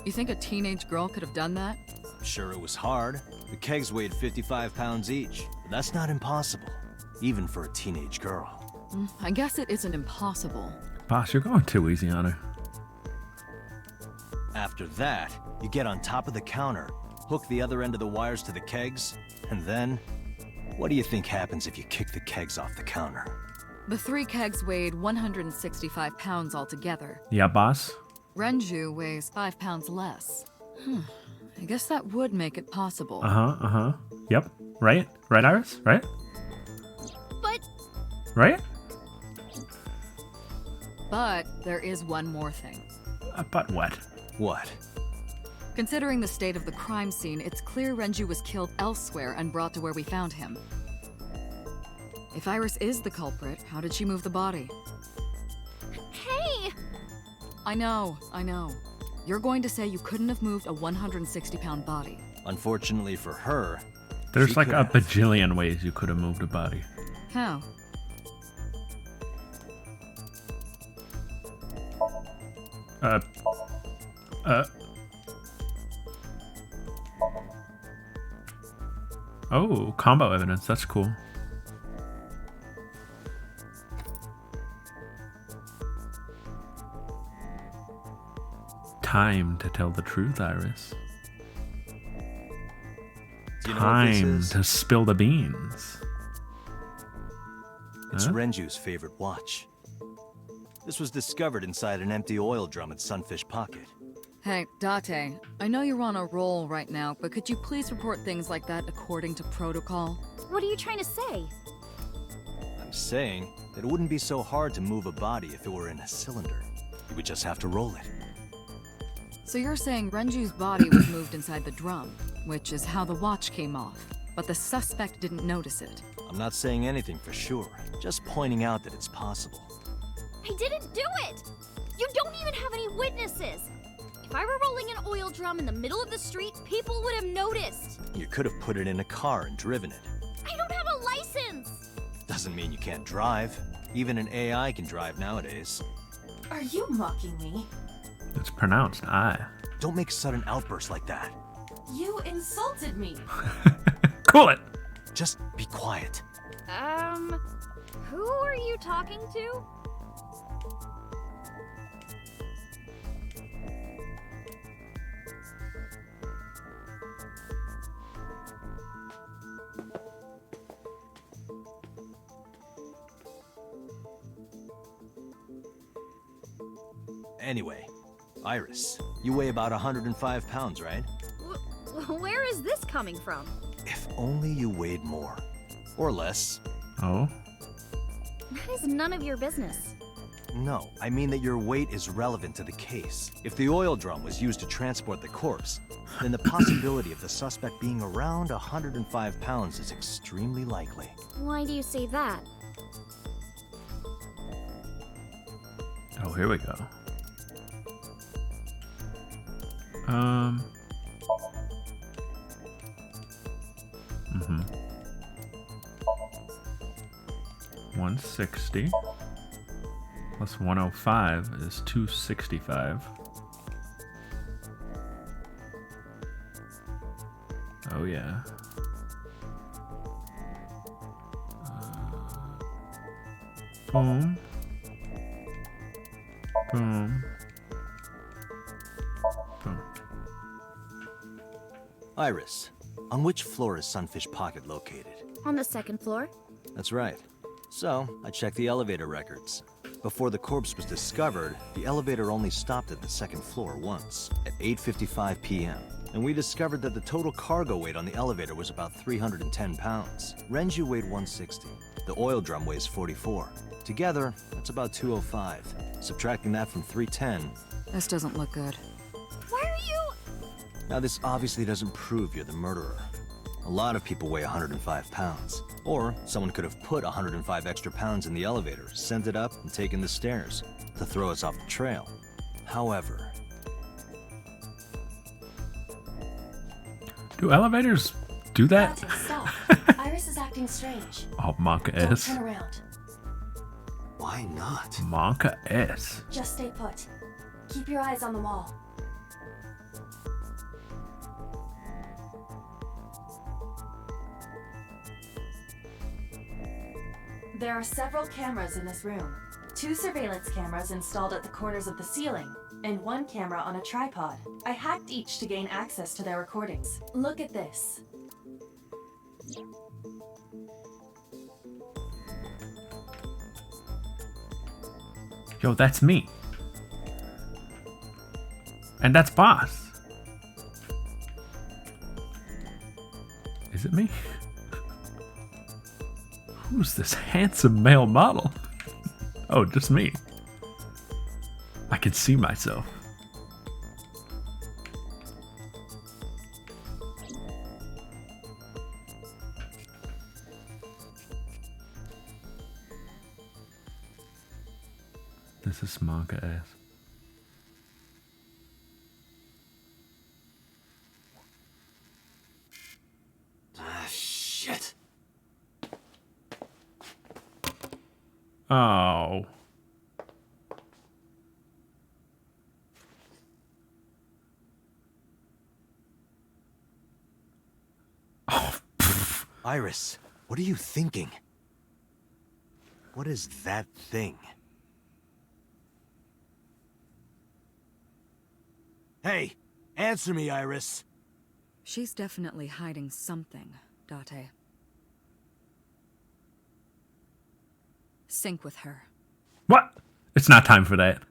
You think a teenage girl could have done that? I'm sure it was hard. The kegs weighed 55 pounds each, but that's not impossible, even for a teenage girl. I guess it isn't impossible. Boss, you're going too easy on her. After that, you get on top of the counter, hook the other end of the wires to the kegs, and then... what do you think happens if you kick the kegs off the counter? The 3 kegs weighed 165 pounds altogether. Yeah, boss? Renju weighs 5 pounds less. I guess that would make it possible. Yep. Right? Right, Iris? Right? But Right? But there is one more thing. But what? What? Considering the state of the crime scene, it's clear Renju was killed elsewhere and brought to where we found him. If Iris is the culprit, how did she move the body? hey, I know. You're going to say you couldn't have moved a 160-pound body. Unfortunately for her, There's she like a could've. bajillion ways you could have moved a body. How? Oh, combo evidence. That's cool. Time to tell the truth, Iris. Do you know what this Time is? to spill the beans. It's Huh? Renju's favorite watch. This was discovered inside an empty oil drum at Sunfish Pocket. Hey, Date, I know you're on a roll right now, but could you please report things like that according to protocol? what are you trying to say? I'm saying that it wouldn't be so hard to move a body if it were in a cylinder. You would just have to roll it. So you're saying Renju's body was moved inside the drum, which is how the watch came off, but the suspect didn't notice it. I'm not saying anything for sure, just pointing out that it's possible. I didn't do it! You don't even have any witnesses! If I were rolling an oil drum in the middle of the street, people would have noticed! You could have put it in a car and driven it. I don't have a license! Doesn't mean you can't drive. Even an AI can drive nowadays. Are you mocking me? It's pronounced I. Don't make sudden outbursts like that. You insulted me. Cool it. Just be quiet. Who are you talking to? Anyway, Iris, you weigh about 105 pounds, right? Where is this coming from? If only you weighed more. Or less. Oh. That is none of your business. No, I mean that your weight is relevant to the case. If the oil drum was used to transport the corpse, then the possibility of the suspect being around 105 pounds is extremely likely. Why do you say that? Oh, here we go. Mm-hmm. 160 plus 105 is 265. Oh yeah. Boom. Boom. Boom. Iris, on which floor is Sunfish Pocket located? On the second floor? That's right. So, I checked the elevator records. Before the corpse was discovered, the elevator only stopped at the second floor once, at 8:55 p.m. And we discovered that the total cargo weight on the elevator was about 310 pounds. Renju weighed 160. The oil drum weighs 44. Together, that's about 205. Subtracting that from 310... This doesn't look good. Why are you... Now, this obviously doesn't prove you're the murderer. A lot of people weigh 105 pounds. Or someone could have put 105 extra pounds in the elevator, sent it up, and taken the stairs to throw us off the trail. However... Do elevators do that? Dante, stop. Iris is acting strange. Oh, Monka Don't S. turn around. Why not? Monka S. Just stay put. Keep your eyes on the wall. There are several cameras in this room. 2 surveillance cameras installed at the corners of the ceiling, and 1 camera on a tripod. I hacked each to gain access to their recordings. Look at this. Yo, that's me. And that's Boss. Is it me? Who's this handsome male model? Oh, just me. I can see myself. This is Monka ass. Shit. Oh. Oh, pfft. Iris, what are you thinking? What is that thing? Hey, answer me, Iris. She's definitely hiding something, Date. Sync with her. What? It's not time for that.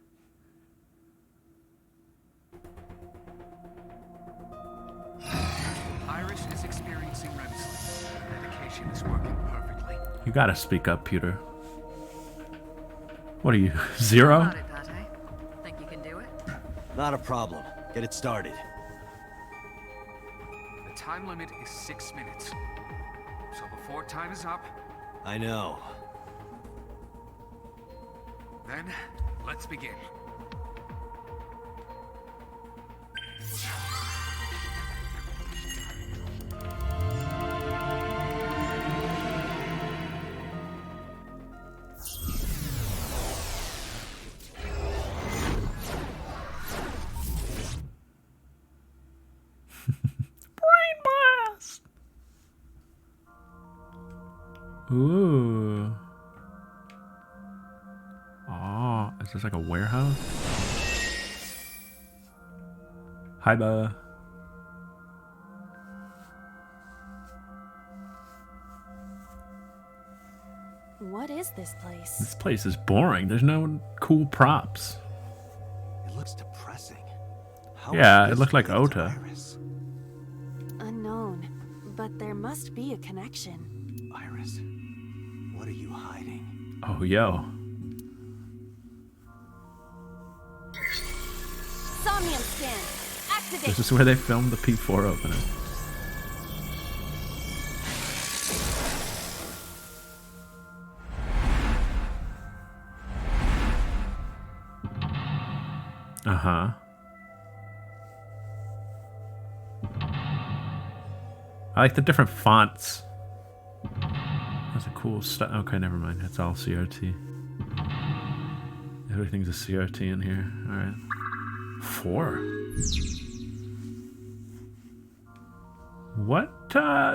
Iris is experiencing REM sleep. Medication is working perfectly. You gotta speak up, Peter. What are you, 0? Got it, Date. Think you can do it? Not a problem. Get it started. The time limit is 6 minutes. So before time is up, I know. then let's begin. Brain blast! Ooh. Oh, is this like a warehouse? Hi, bud. What is this place? This place is boring. There's no cool props. It looks depressing. How Yeah, is it this looked like related to Ota. Iris? Unknown. But there must be a connection. Iris, what are you hiding? Oh, yo. Somnium scan. Activate. This is where they filmed the P4 opening. Uh-huh. I like the different fonts. That's a cool stuff. Okay, never mind. It's all CRT. Everything's a CRT in here. Alright. 4. What?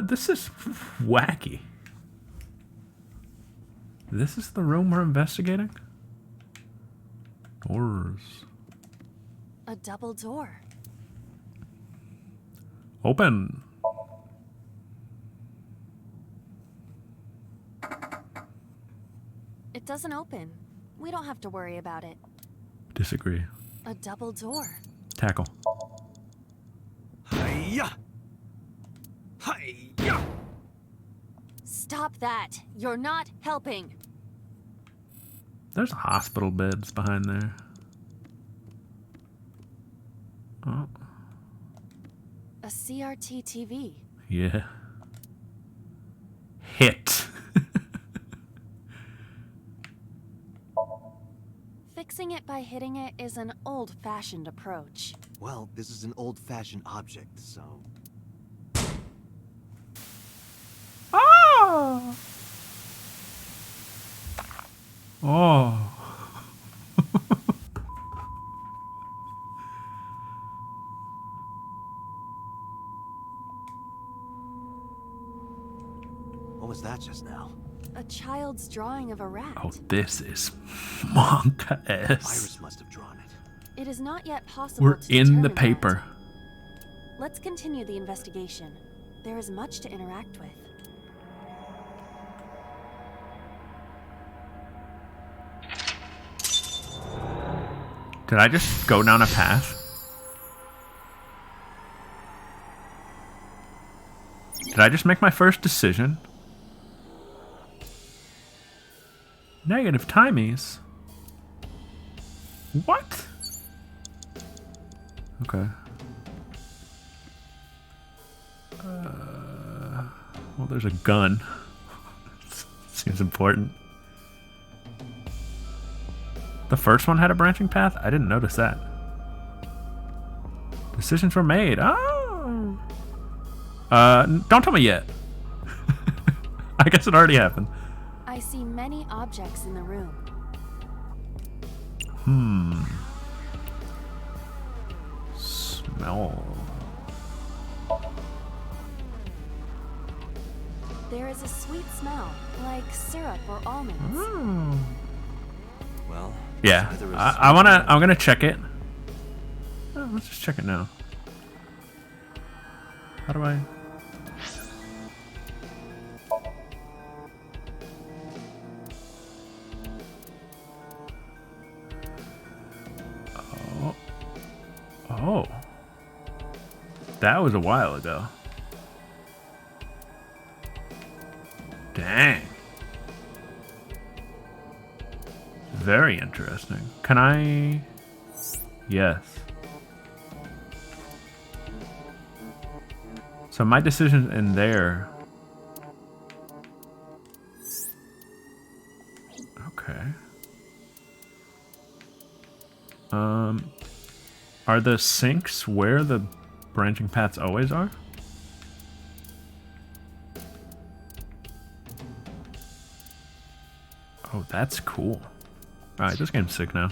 This is wacky. This is the room we're investigating? Doors. A double door. Open. doesn't open. We don't have to worry about it. Disagree. A double door. Tackle. Hiya! Hiya! Stop that. You're not helping. There's hospital beds behind there. Oh. A CRT TV. Yeah. Hit. Fixing it by hitting it is an old-fashioned approach. Well, this is an old-fashioned object, so... Oh! Oh. What was that just now? A child's drawing of a rat. Oh, this is manga-esque. Iris must have drawn it. It is not yet possible We're to in the determine paper. that. Let's continue the investigation. There is much to interact with. Did I just go down a path? Did I just make my first decision? Negative timies? What? Okay. Well, there's a gun. Seems important. The first one had a branching path? I didn't notice that. Decisions were made. Oh! Don't tell me yet. I guess it already happened. I see many objects in the room. Smell. There is a sweet smell, like syrup or almonds. Well... Yeah, either a I'm gonna check it. Oh, let's just check it now. How do I? Oh. Oh. That was a while ago. Dang. Very interesting. Can I? Yes. So my decision in there. Okay. Are the sinks where the branching paths always are? Oh, that's cool. Alright, this game's sick now.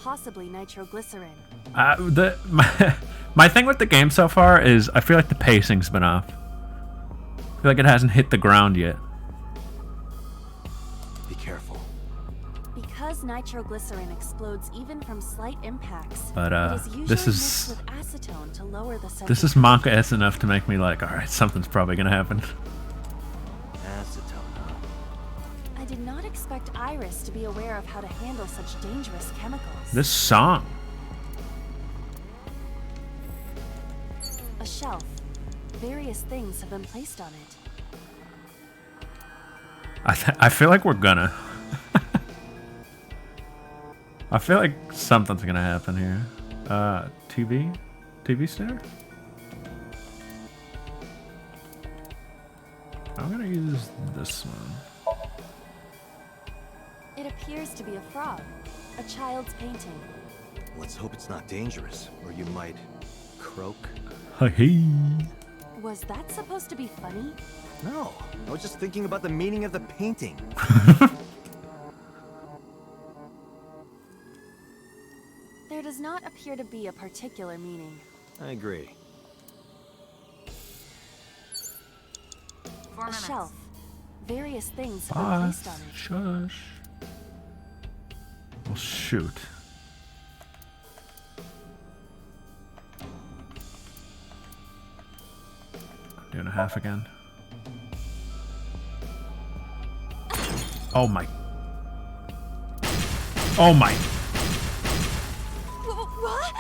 Possibly nitroglycerin. My thing with the game so far is I feel like the pacing's been off. I feel like it hasn't hit the ground yet. Be careful. Because nitroglycerin explodes even from slight impacts, But it is usually this mixed is with acetone to lower the this is manga-esque enough to make me like, alright, something's probably gonna happen. Acetone, huh? I did not expect Iris to be aware of how to handle such dangerous chemicals. This song. A shelf. Various things have been placed on it. I feel like we're gonna. I feel like something's gonna happen here. TV stand? I'm gonna use this one. It appears to be a frog. A child's painting. Let's hope it's not dangerous, or you might... croak? Hey. Was that supposed to be funny? No, I was just thinking about the meaning of the painting. There does not appear to be a particular meaning. I agree. A shelf. Various things have been placed on it. Shush. Well, shoot. I'm doing a half again. Oh my. Oh my. What?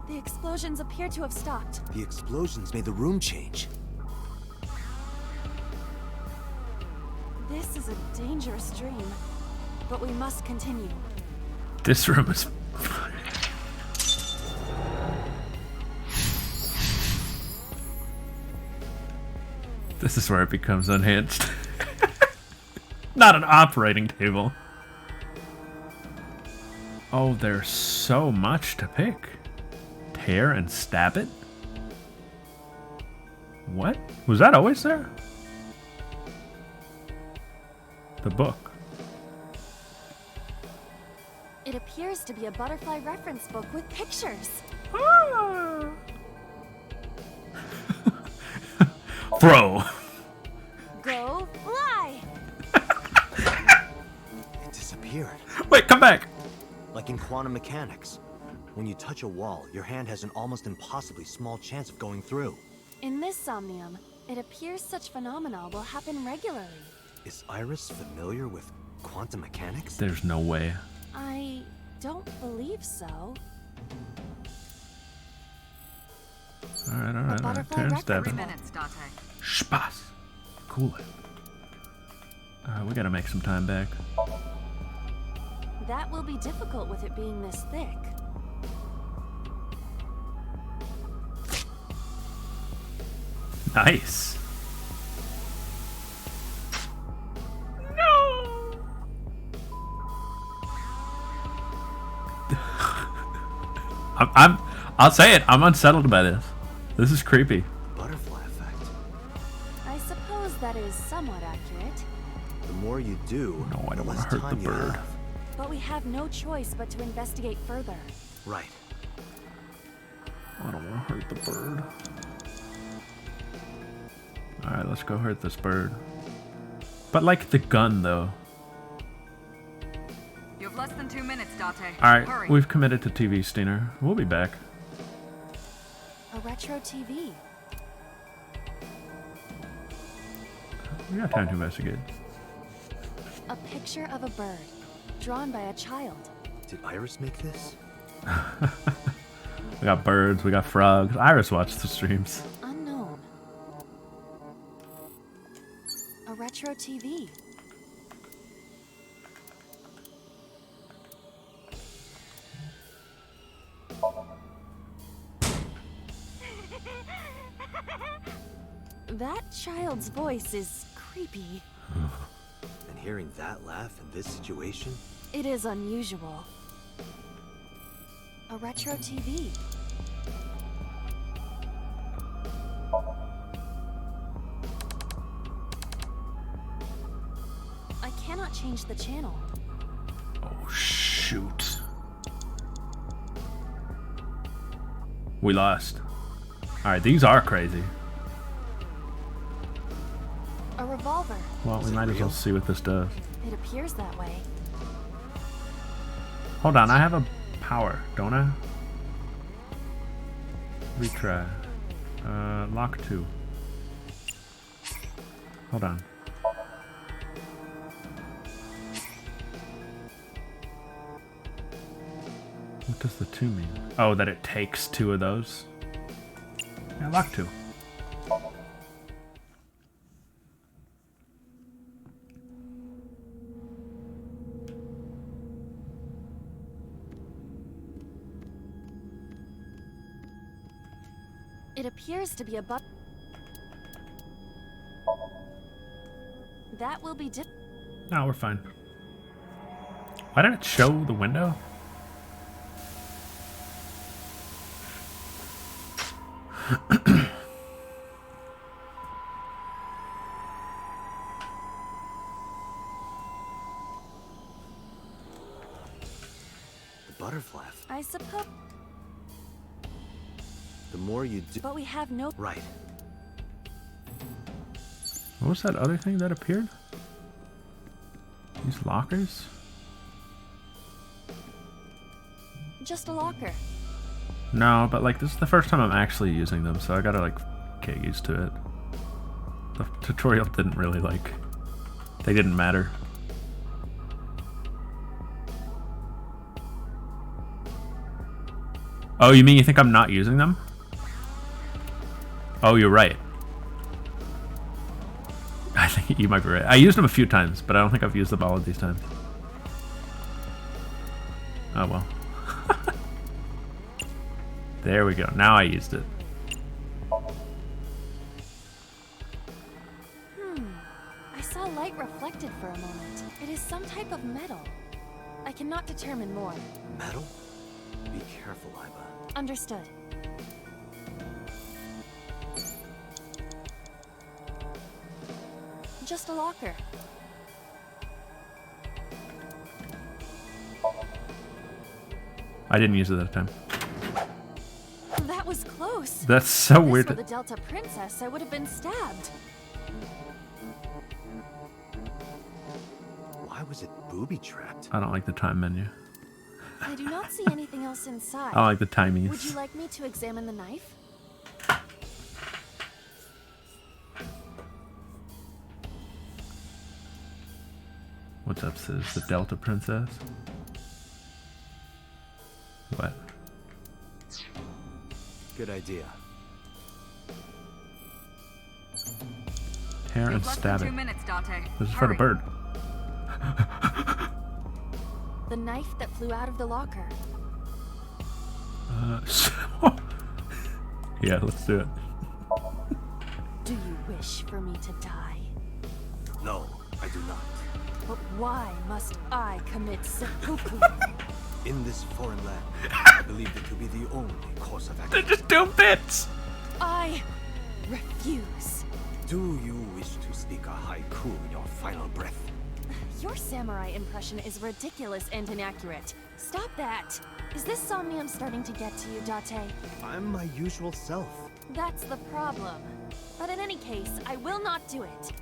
The explosions appear to have stopped. The explosions made the room change. This is a dangerous dream, but we must continue. This room is. This is where it becomes unhinged. Not an operating table. Oh, there's so much to pick. Tear and stab it? What? Was that always there? The book. It appears to be a butterfly reference book with pictures. Ah. Bro. Go fly! It disappeared. Wait, come back. Like in quantum mechanics. When you touch a wall, your hand has an almost impossibly small chance of going through. In this Somnium, it appears such phenomena will happen regularly. Is Iris familiar with quantum mechanics? There's no way. I don't believe so. Alright. butterfly Tear and record. stab it. 3 minutes, Date. Spaß. Cool it. We gotta make some time back. That will be difficult with it being this thick. Nice. No. I'll say it. I'm unsettled by this. This is creepy. Butterfly effect. I suppose that is somewhat accurate. The more you do, No, I don't the want less to hurt time the you bird. have. But we have no choice but to investigate further. Right. I don't want to hurt the bird. Alright, let's go hurt this bird. But like the gun, though. You have less than 2 minutes, Date. Alright, Hurry. we've committed to TV, Steiner. We'll be back. A retro TV. We got time to investigate. A picture of a bird, drawn by a child. Did Iris make this? We got birds, we got frogs. Iris watched the streams. Unknown. A retro TV. That child's voice is creepy. And hearing that laugh in this situation? It is unusual. A retro TV. I cannot change the channel. Oh, shoot. We lost. Alright, these are crazy. A revolver. Well, we might as well see what this does. It appears that way. Hold on, I have a power, don't I? Retry. Lock 2. Hold on. What does the 2 mean? Oh, that it takes 2 of those? Yeah, lock 2. It appears to be a That will be No, we're fine. Why did it show the window? The butterfly. I suppose. The more you do. But we have no. Right. What was that other thing that appeared? These lockers? Just a locker. No, but like this is the first time I'm actually using them, so I gotta like get used to it. The tutorial didn't really like... They didn't matter. Oh, you mean you think I'm not using them? Oh, you're right. I think you might be right. I used them a few times, but I don't think I've used them all of these times. Oh well. There we go. Now I used it. I saw light reflected for a moment. It is some type of metal. I cannot determine more. Metal? Be careful, Iba. Understood. Just a locker. I didn't use it that time. That was close. That's so If weird. this were the Delta Princess, I would have been stabbed. Why was it booby-trapped? I don't like the time menu. I do not see anything else inside. I don't like the timies. Would you like me to examine the knife? What's up, sis? The Delta Princess? What? Good idea. Tear and stab it. 2 minutes, Dante. This is for the bird. The knife that flew out of the locker. Yeah, let's do it. Do you wish for me to die? No, I do not. But why must I commit seppuku? In this foreign land, I believe it to be the only course of They're action. just two bits! I refuse. Do you wish to speak a haiku in your final breath? Your samurai impression is ridiculous and inaccurate. Stop that. Is this Somnium starting to get to you, Date? I'm my usual self. That's the problem. But in any case, I will not do it.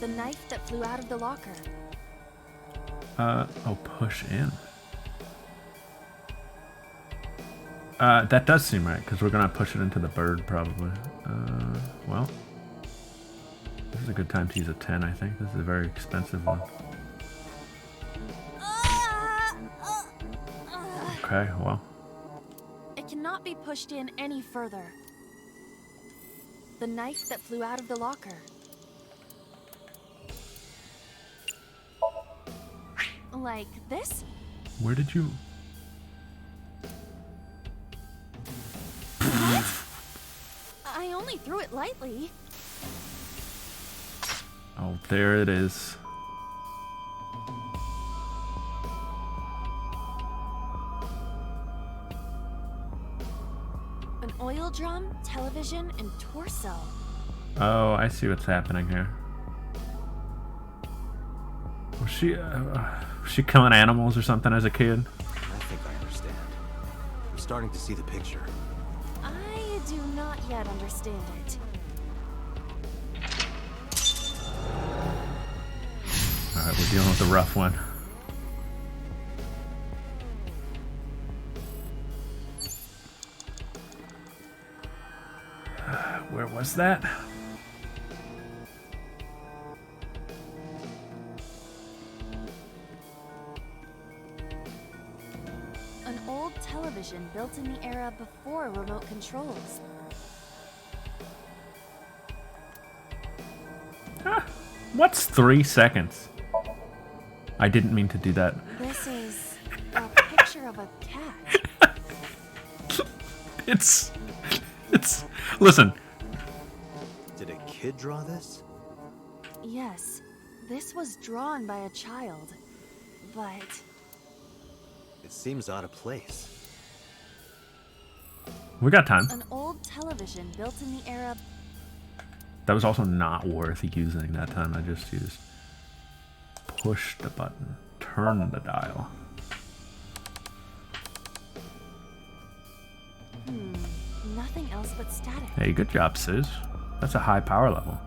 The knife that flew out of the locker. Oh, push in. That does seem right, because we're gonna push it into the bird, probably. Well. This is a good time to use a 10, I think. This is a very expensive one. Okay, well. It cannot be pushed in any further. The knife that flew out of the locker. Like this? Where did you... What? I only threw it lightly. Oh, there it is. An oil drum, television, and torso. Oh, I see what's happening here. Was she killing animals or something as a kid? I think I understand. I'm starting to see the picture. I do not yet understand it. Alright, we're dealing with a rough one. Where was that? An old television built in the era before remote controls. What's 3 seconds? I didn't mean to do that. This is a picture of a cat. It's... Listen. Did a kid draw this? Yes, this was drawn by a child, but It seems out of place. We got time. an old television built in the era. That was also not worth using that time. I just used push the button, turn the dial. Nothing else but static. Hey, good job, Sis. That's a high power level.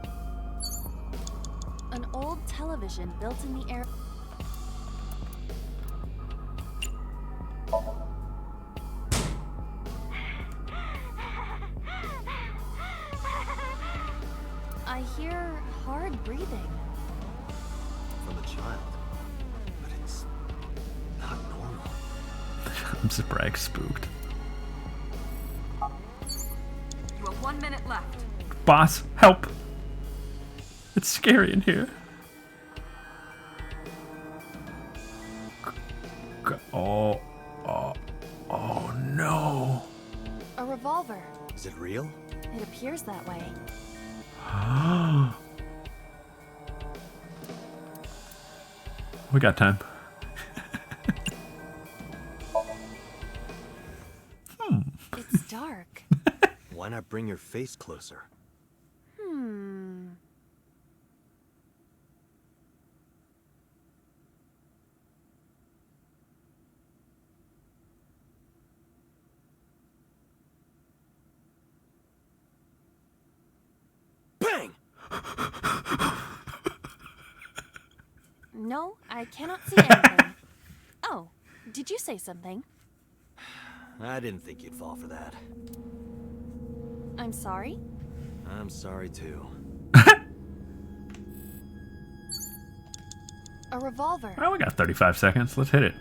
An old television built in the era. I'm surprised spooked. You have 1 minute left. Boss, help! It's scary in here. Oh, oh no. A revolver. Is it real? It appears that way. We got time. It's dark. Why not bring your face closer? Bang! No, I cannot see anything. Oh, did you say something? I didn't think you'd fall for that. I'm sorry? I'm sorry too. A revolver. Well, we got 35 seconds. Let's hit it.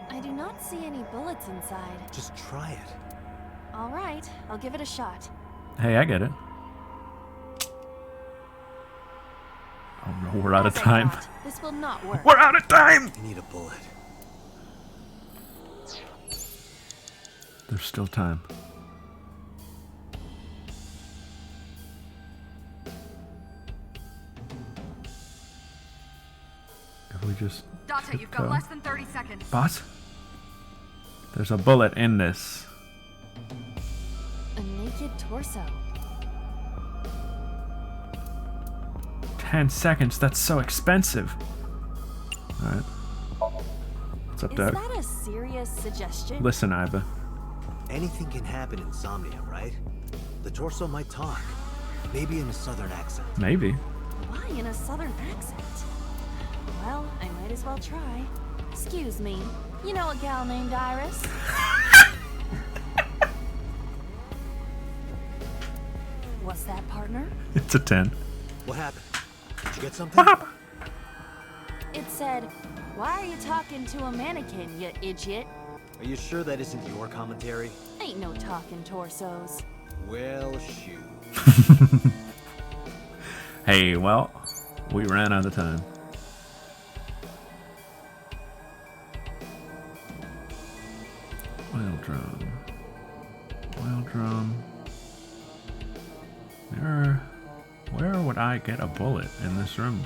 I do not see any bullets inside. Just try it. All right, I'll give it a shot. Hey, I get it. Oh no, we're out of As I time. thought, this will not work. We're out of time! You need a bullet. There's still time. If we just... Date, you've got less than 30 seconds. Boss? There's a bullet in this. A naked torso. 10 seconds, that's so expensive. Alright. What's up, Is Doug? that a serious suggestion? Listen, Iva. Anything can happen in Somnium, right? The torso might talk. Maybe in a southern accent. Maybe. Why in a southern accent? Well, I might as well try. Excuse me. You know a gal named Iris? What's that, partner? It's a 10. What happened? Did you get something? It said, "Why are you talking to a mannequin, you idiot?" Are you sure that isn't your commentary? Ain't no talking torsos. Well, shoot. Hey, well, we ran out of time. Oil drum. Oil drum. Where would I get a bullet in this room?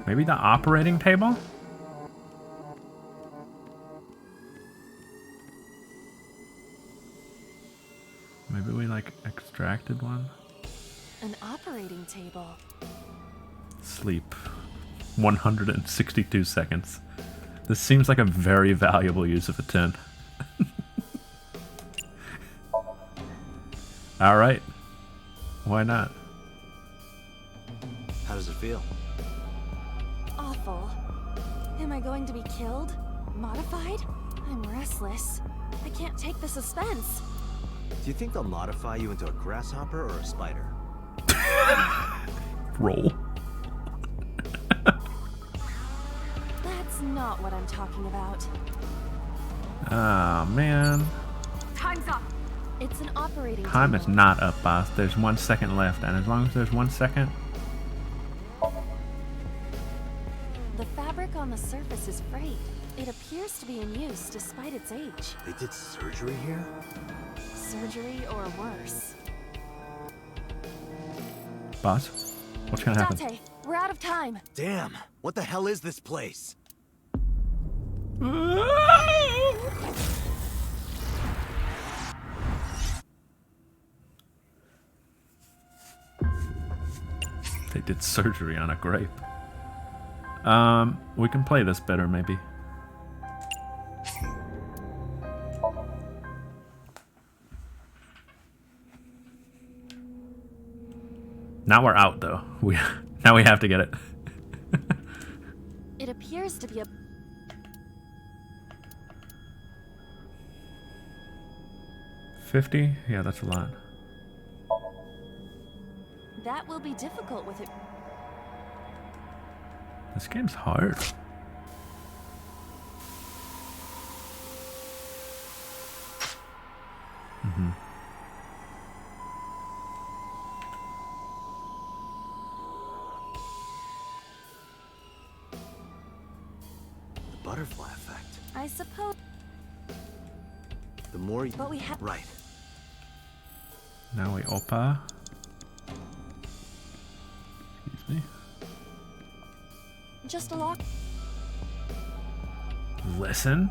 Maybe the operating table? Maybe we like extracted one? An operating table. Sleep. 162 seconds. This seems like a very valuable use of a 10. Alright. Why not? How does it feel? Awful. Am I going to be killed? Modified? I'm restless. I can't take the suspense. Do you think they'll modify you into a grasshopper or a spider? Roll. That's not what I'm talking about. Ah, man. Time's up. It's an operating Time table. is not up, boss. There's 1 second left, and as long as there's 1 second... The fabric on the surface is frayed. It appears to be in use despite its age. They did surgery here? Surgery or worse. Boss, what's gonna happen? Date, we're out of time. Damn, what the hell is this place? They did surgery on a grape. We can play this better, maybe. Now we're out, though. Now we have to get it. It appears to be a... 50? Yeah, that's a lot. That will be difficult with it. This game's hard. Mm-hmm. The butterfly effect. I suppose. The more you... But we have. Right. Now we opa. Excuse me. Just a lock. Listen.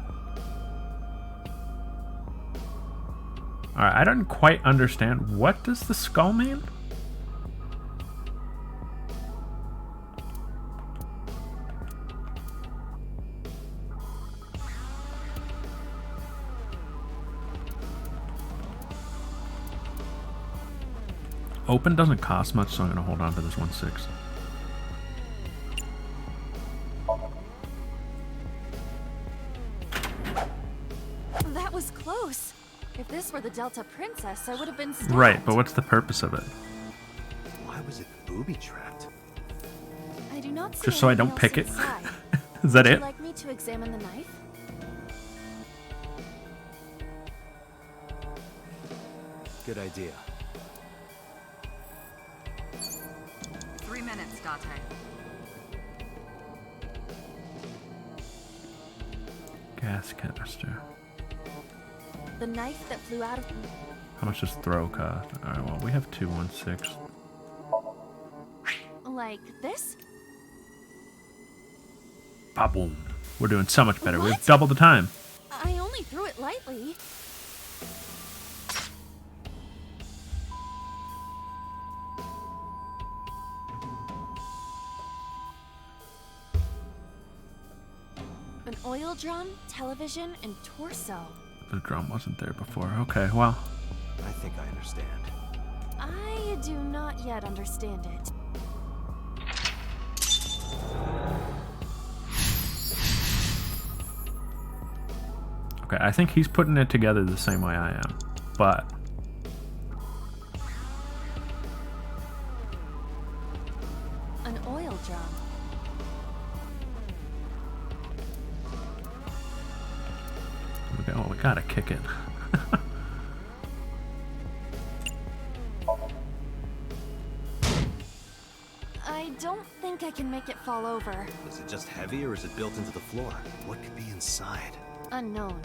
Alright, I don't quite understand. What does the skull mean? Open doesn't cost much, so I'm going to hold on to this 1/6. That was close. If this were the Delta Princess, I would have been stabbed. Right, but what's the purpose of it? Why was it booby-trapped? I do not see Just so I anything don't pick else it? inside. Is that Would it? you like me to examine the knife? Good idea. 3 minutes, Date. Gas canister. The knife that flew out of. How much does throw cost? Alright, well, we have 2 1/6. Like this? Pop boom. We're doing so much better. We have What? double the time. I only threw it lightly. An oil drum, television, and torso. The drum wasn't there before. Okay, well. I think I understand. I do not yet understand it. Okay, I think he's putting it together the same way I am. But An oil drum. we gotta kick it. I don't think I can make it fall over. Is it just heavy or is it built into the floor? What could be inside? Unknown.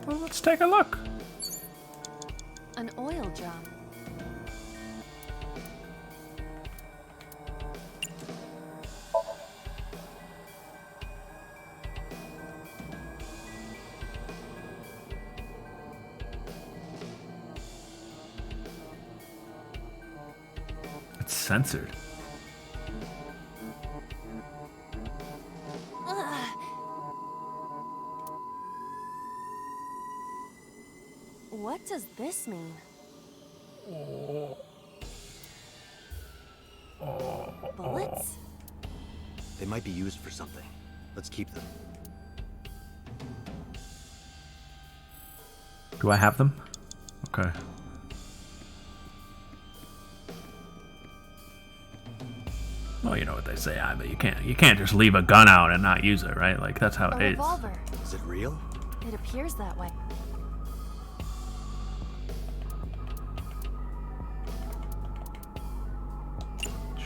Well, let's take a look. An oil drum. It's censored. Ugh. What does this mean? Bullets? They might be used for something. Let's keep them. Do I have them? Okay. Well, you know what they say, but you can't just leave a gun out and not use it, right? Like that's how A it is. revolver. Is it real? It appears that way.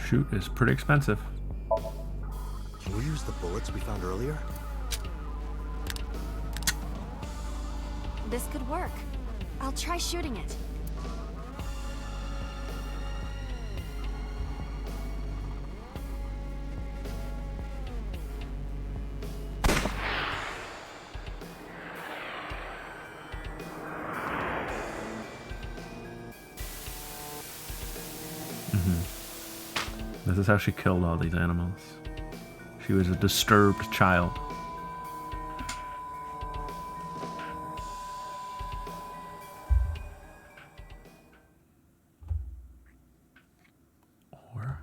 Shoot is pretty expensive. Can we use the bullets we found earlier? This could work. I'll try shooting it. This is how she killed all these animals. She was a disturbed child. Or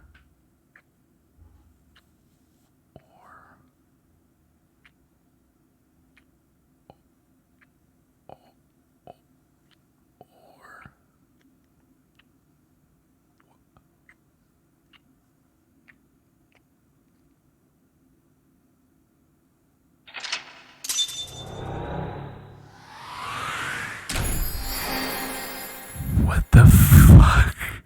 What the fuck?